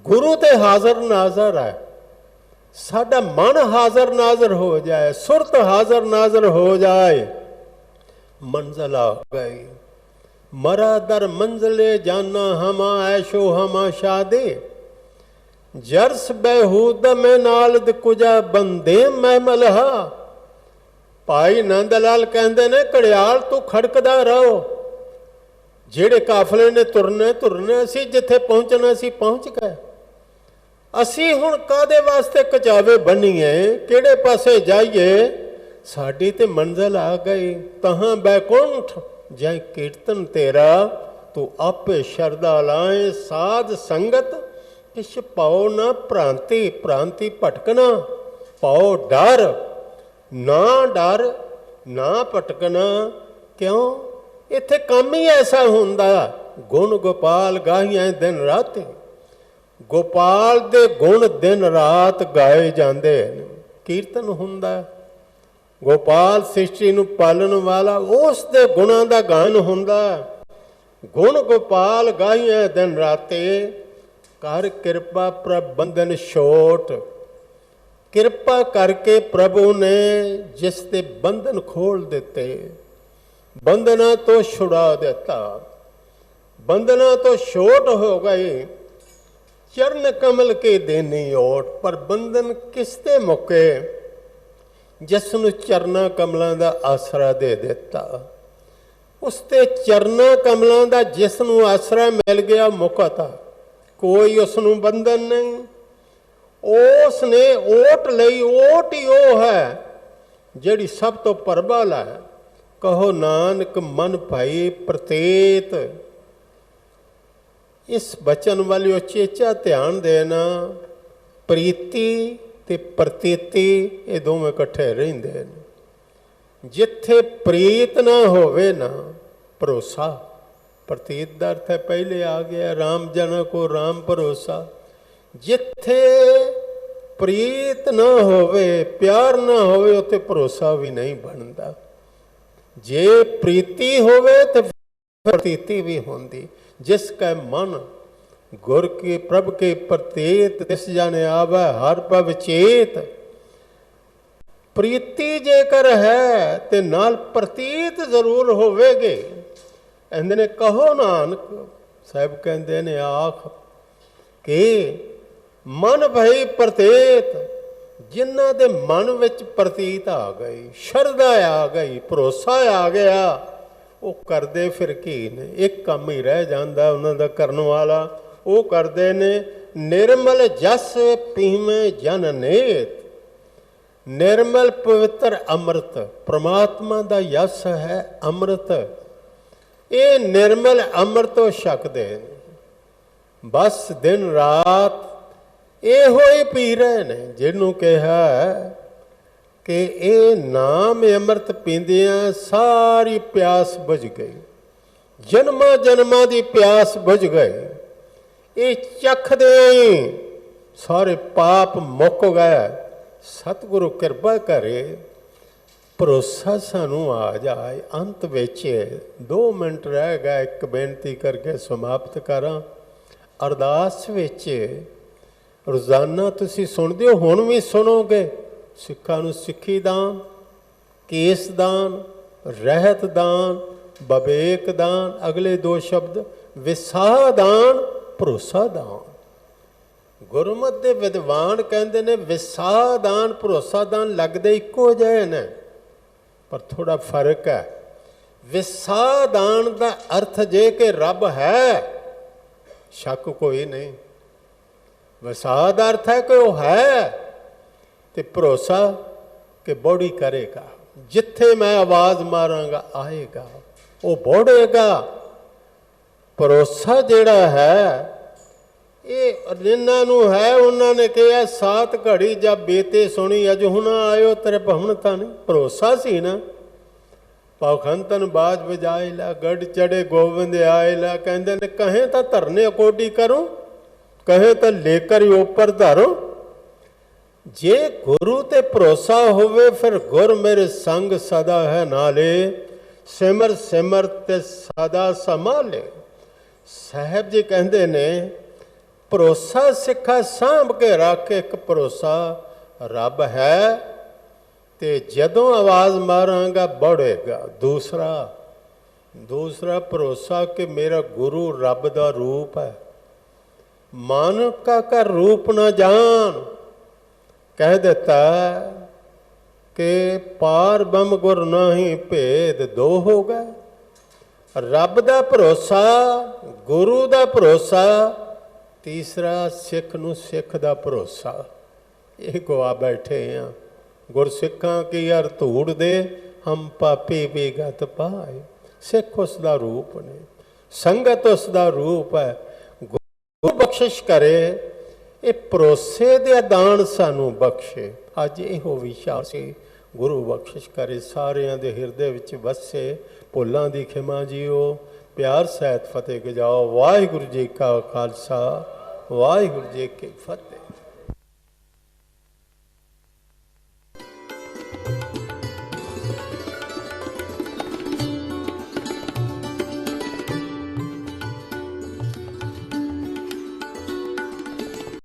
गुरु ते हाज़र नाज़र है, साडा मन हाज़र नाज़र हो जाए, सुरत हाज़र नाज़र हो जाए, मंजिल आ गई। मरा दर मंजिले जाना, हमा ऐशो हमा शादे। जरस बेहूद में नालद कुजा बंदे मैं मलहा। भाई नंद लाल कहते ने, घड़ियाल तू खड़कदा रहो, ਜਿਹੜੇ ਕਾਫਲੇ ਨੇ ਤੁਰਨੇ ਤੁਰਨੇ, ਅਸੀਂ ਜਿੱਥੇ ਪਹੁੰਚਣਾ ਸੀ ਪਹੁੰਚ ਗਏ। ਅਸੀਂ ਹੁਣ ਕਾਹਦੇ ਵਾਸਤੇ ਕਚਾਵੇ ਬੰਨੀਏ, ਕਿਹੜੇ ਪਾਸੇ ਜਾਈਏ? ਸਾਡੀ ਤੇ ਮੰਜ਼ਿਲ ਆ ਗਈ। ਤਹਾਂ ਬੈਕੁੰਠ ਜੈ ਕੀਰਤਨ ਤੇਰਾ, ਤੂੰ ਆਪੇ ਸ਼ਰਦਾ ਲਾਏ। ਸਾਧ ਸੰਗਤ ਕਿਛ ਪਾਓ ਨਾ ਭ੍ਰਾਂਤੀ, ਭ੍ਰਾਂਤੀ ਭਟਕਣਾ। ਪਾਓ ਡਰ ਨਾ, ਡਰ ਨਾ ਭਟਕਣਾ। ਕਿਉਂ? इत्थे काम ही ऐसा हुंदा। गुण गोपाल गाहियां दिन रात, गोपाल दे गुण दिन रात गाए जांदे। कीर्तन हुंदा, गोपाल सृष्टि नूं पालन वाला, उस दे गुणां दा गान हुंदा। गुण गोपाल गाहियां दिन राते, कर कृपा प्रभ बंधन छोट। कृपा करके प्रभु ने जिस दे बंधन खोल दिते, बंधना तो छुड़ा देता, बंधना तो छोट हो गई। चरण कमल के देनी ओट, पर बंधन किसते मुके? जिसनू चरना कमलों का आसरा दे दिता। उसते चरना कमलों का जिसनू आसरा मिल गया, मुकता। कोई उसनू बंधन नहीं। उसने ओट लई, ओट ही वो है जिहड़ी सब तो प्रबल है। कहो नानक मन भाई प्रतीत। इस बचन वाली उचेचा ध्यान देना। प्रीति ते प्रतीति ये दोवें इकट्ठे रहिंदे ने। जिथे प्रीत ना होवे ना भरोसा। प्रतीत दा अर्थ है पहले आ गया, राम जना को राम भरोसा। जिथे प्रीत ना होवे, प्यार ना होवे, उत्थे भरोसा भी नहीं बनता। जे प्रीति होवे तो प्रतीति भी होंदी। जिसका मन गुर के प्रभ के प्रतीत, तिस जाने आवे हर पव चेत। प्रीति जेकर है ते नाल प्रतीत जरूर होवेगी। कहते ने कहो नानक साहब कहते ने आख कि मन भई प्रतीत। जिन्हां दे मन विच प्रतीत आ गई, शरदा आ गई, भरोसा आ गया, वो करदे फिर की ने? एक काम ही रह जाता उन्हां दा करन वाला। वो करदे ने निर्मल जस पीवें जन नेत। निर्मल पवित्र अमृत, परमात्मा दा यस है अमृत। ਇਹ ਨਿਰਮਲ ਅੰਮ੍ਰਿਤ ਤੋਂ ਛਕਦੇ ਨੇ। ਬਸ ਦਿਨ ਰਾਤ ਇਹੋ ਹੀ ਪੀ ਰਹੇ ਨੇ। ਜਿਹਨੂੰ ਕਿਹਾ ਕਿ ਇਹ ਨਾਮ ਅੰਮ੍ਰਿਤ ਪੀਂਦਿਆਂ ਸਾਰੀ ਪਿਆਸ ਬੁਝ ਗਈ, ਜਨਮਾਂ ਜਨਮਾਂ ਦੀ ਪਿਆਸ ਬੁਝ ਗਈ। ਇਹ ਚੱਖਦੇ ਹੀ ਸਾਰੇ ਪਾਪ ਮੁੱਕ ਗਏ। ਸਤਿਗੁਰੂ ਕਿਰਪਾ ਕਰੇ, ਭਰੋਸਾ ਸਾਨੂੰ ਆ ਜਾਏ। ਅੰਤ ਵਿੱਚ 2 ਮਿੰਟ ਰਹਿ ਗਏ, ਇੱਕ ਬੇਨਤੀ ਕਰਕੇ ਸਮਾਪਤ ਕਰਾਂ। ਅਰਦਾਸ ਵਿੱਚ ਰੋਜ਼ਾਨਾ ਤੁਸੀਂ ਸੁਣਦੇ ਹੋ, ਹੁਣ ਵੀ ਸੁਣੋਗੇ। ਸਿੱਖਾਂ ਨੂੰ ਸਿੱਖੀ ਦਾਨ, ਕੇਸ ਦਾਨ, ਰਹਿਤ ਦਾਨ, ਵਿਵੇਕ ਦਾਨ, ਅਗਲੇ 2 ਸ਼ਬਦ ਵਿਸਾਹ ਦਾਨ, ਭਰੋਸਾ ਦਾਨ। ਗੁਰਮਤਿ ਦੇ ਵਿਦਵਾਨ ਕਹਿੰਦੇ ਨੇ ਵਿਸਾਹ ਦਾਨ, ਭਰੋਸਾ ਦਾਨ ਲੱਗਦੇ ਇੱਕੋ ਜਿਹੇ ਨੇ, ਪਰ ਥੋੜਾ ਫਰਕ ਹੈ। ਵਿਸਾਹ ਦਾਨ ਦਾ ਅਰਥ ਜੇ ਕਿ ਰੱਬ ਹੈ, ਸ਼ੱਕ ਕੋਈ ਨਹੀਂ। ਵਿਸਾਹ ਦਾ ਅਰਥ ਹੈ ਕਿ ਉਹ ਹੈ, ਤੇ ਭਰੋਸਾ ਕਿ ਬੋੜੀ ਕਰੇਗਾ। ਜਿੱਥੇ ਮੈਂ ਆਵਾਜ਼ ਮਾਰਾਂਗਾ ਆਏਗਾ, ਉਹ ਬੋੜੇਗਾ। ਭਰੋਸਾ ਜਿਹੜਾ ਹੈ ਇਹ ਜਿਨ੍ਹਾਂ ਨੂੰ ਹੈ, ਉਹਨਾਂ ਨੇ ਕਿਹਾ 7 ਘੜੀ ਜਦ ਬੀਤੇ ਸੁਣੀ ਅਜ ਹੁਣ ਆਇਓ ਤੇਰੇ ਭਵਨ ਤਾਂ ਨਹੀਂ। ਭਰੋਸਾ ਸੀ ਨਾ। ਪਾਖੰਤਨ ਬਾਜ ਵਜਾਏ ਲਾ, ਗੜ ਚੜੇ ਗੋਬਿੰਦ ਆਏ ਲਾ। ਕਹਿੰਦੇ ਨੇ ਕਹੇ ਤਾਂ ਧਰਨੇ ਕੋਡੀ ਕਰੋ, ਕਹੇ ਤਾਂ ਲੇਕਰ ਉੱਪਰ ਧਰੋ। ਜੇ ਗੁਰੂ ਤੇ ਭਰੋਸਾ ਹੋਵੇ ਫਿਰ ਗੁਰ ਮੇਰੇ ਸੰਗ ਸਦਾ ਹੈ ਨਾਲੇ, ਸਿਮਰ ਸਿਮਰ ਤੇ ਸਦਾ ਸੰਭਾਲੇ। ਸਾਹਿਬ ਜੀ ਕਹਿੰਦੇ ਨੇ ਭਰੋਸਾ ਸਿੱਖਾ ਸਾਂਭ ਕੇ ਰੱਖ। ਇੱਕ ਭਰੋਸਾ ਰੱਬ ਹੈ, ਤੇ ਜਦੋਂ ਆਵਾਜ਼ ਮਾਰਾਂਗਾ ਬੜੇਗਾ। ਦੂਸਰਾ ਭਰੋਸਾ ਕਿ ਮੇਰਾ ਗੁਰੂ ਰੱਬ ਦਾ ਰੂਪ ਹੈ। ਮਾਨਵ ਕਾ ਰੂਪ ਨਾ ਜਾਣ, ਕਹਿ ਦਿੱਤਾ ਕਿ ਪਾਰ ਬ੍ਰਹਮ ਗੁਰ ਨਾਹੀਂ ਭੇਦ 2 ਹੋ ਗਏ। ਰੱਬ ਦਾ ਭਰੋਸਾ, ਗੁਰੂ ਦਾ ਭਰੋਸਾ, ਤੀਸਰਾ ਸਿੱਖ ਨੂੰ ਸਿੱਖ ਦਾ ਭਰੋਸਾ। ਇਹ ਗਵਾ ਬੈਠੇ ਆ। ਗੁਰਸਿੱਖਾਂ ਕੀ ਅਰ ਧੂੜ ਦੇ, ਹਮ ਪਾਪੀ ਬੇਗਤ ਪਾਏ। ਸਿੱਖ ਉਸ ਦਾ ਰੂਪ ਨੇ, ਸੰਗਤ ਉਸ ਦਾ ਰੂਪ ਹੈ। ਗੁਰੂ ਬਖਸ਼ਿਸ਼ ਕਰੇ, ਇਹ ਭਰੋਸੇ ਦੇ ਦਾਨ ਸਾਨੂੰ ਬਖਸ਼ੇ। ਅੱਜ ਇਹੋ ਵਿਚਾਰ ਸੀ। ਗੁਰੂ ਬਖਸ਼ਿਸ਼ ਕਰੇ, ਸਾਰਿਆਂ ਦੇ ਹਿਰਦੇ ਵਿੱਚ ਵਸੇ। ਭੁੱਲਾਂ ਦੀ ਖਿਮਾ ਜੀਓ, ਪਿਆਰ ਸਹਿਤ ਫਤਿਹ ਗਜਾਓ। ਵਾਹਿਗੁਰੂ ਜੀ ਕਾ ਖਾਲਸਾ, ਵਾਹਿਗੁਰੂ ਜੀ ਕੀ ਫਤਿਹ।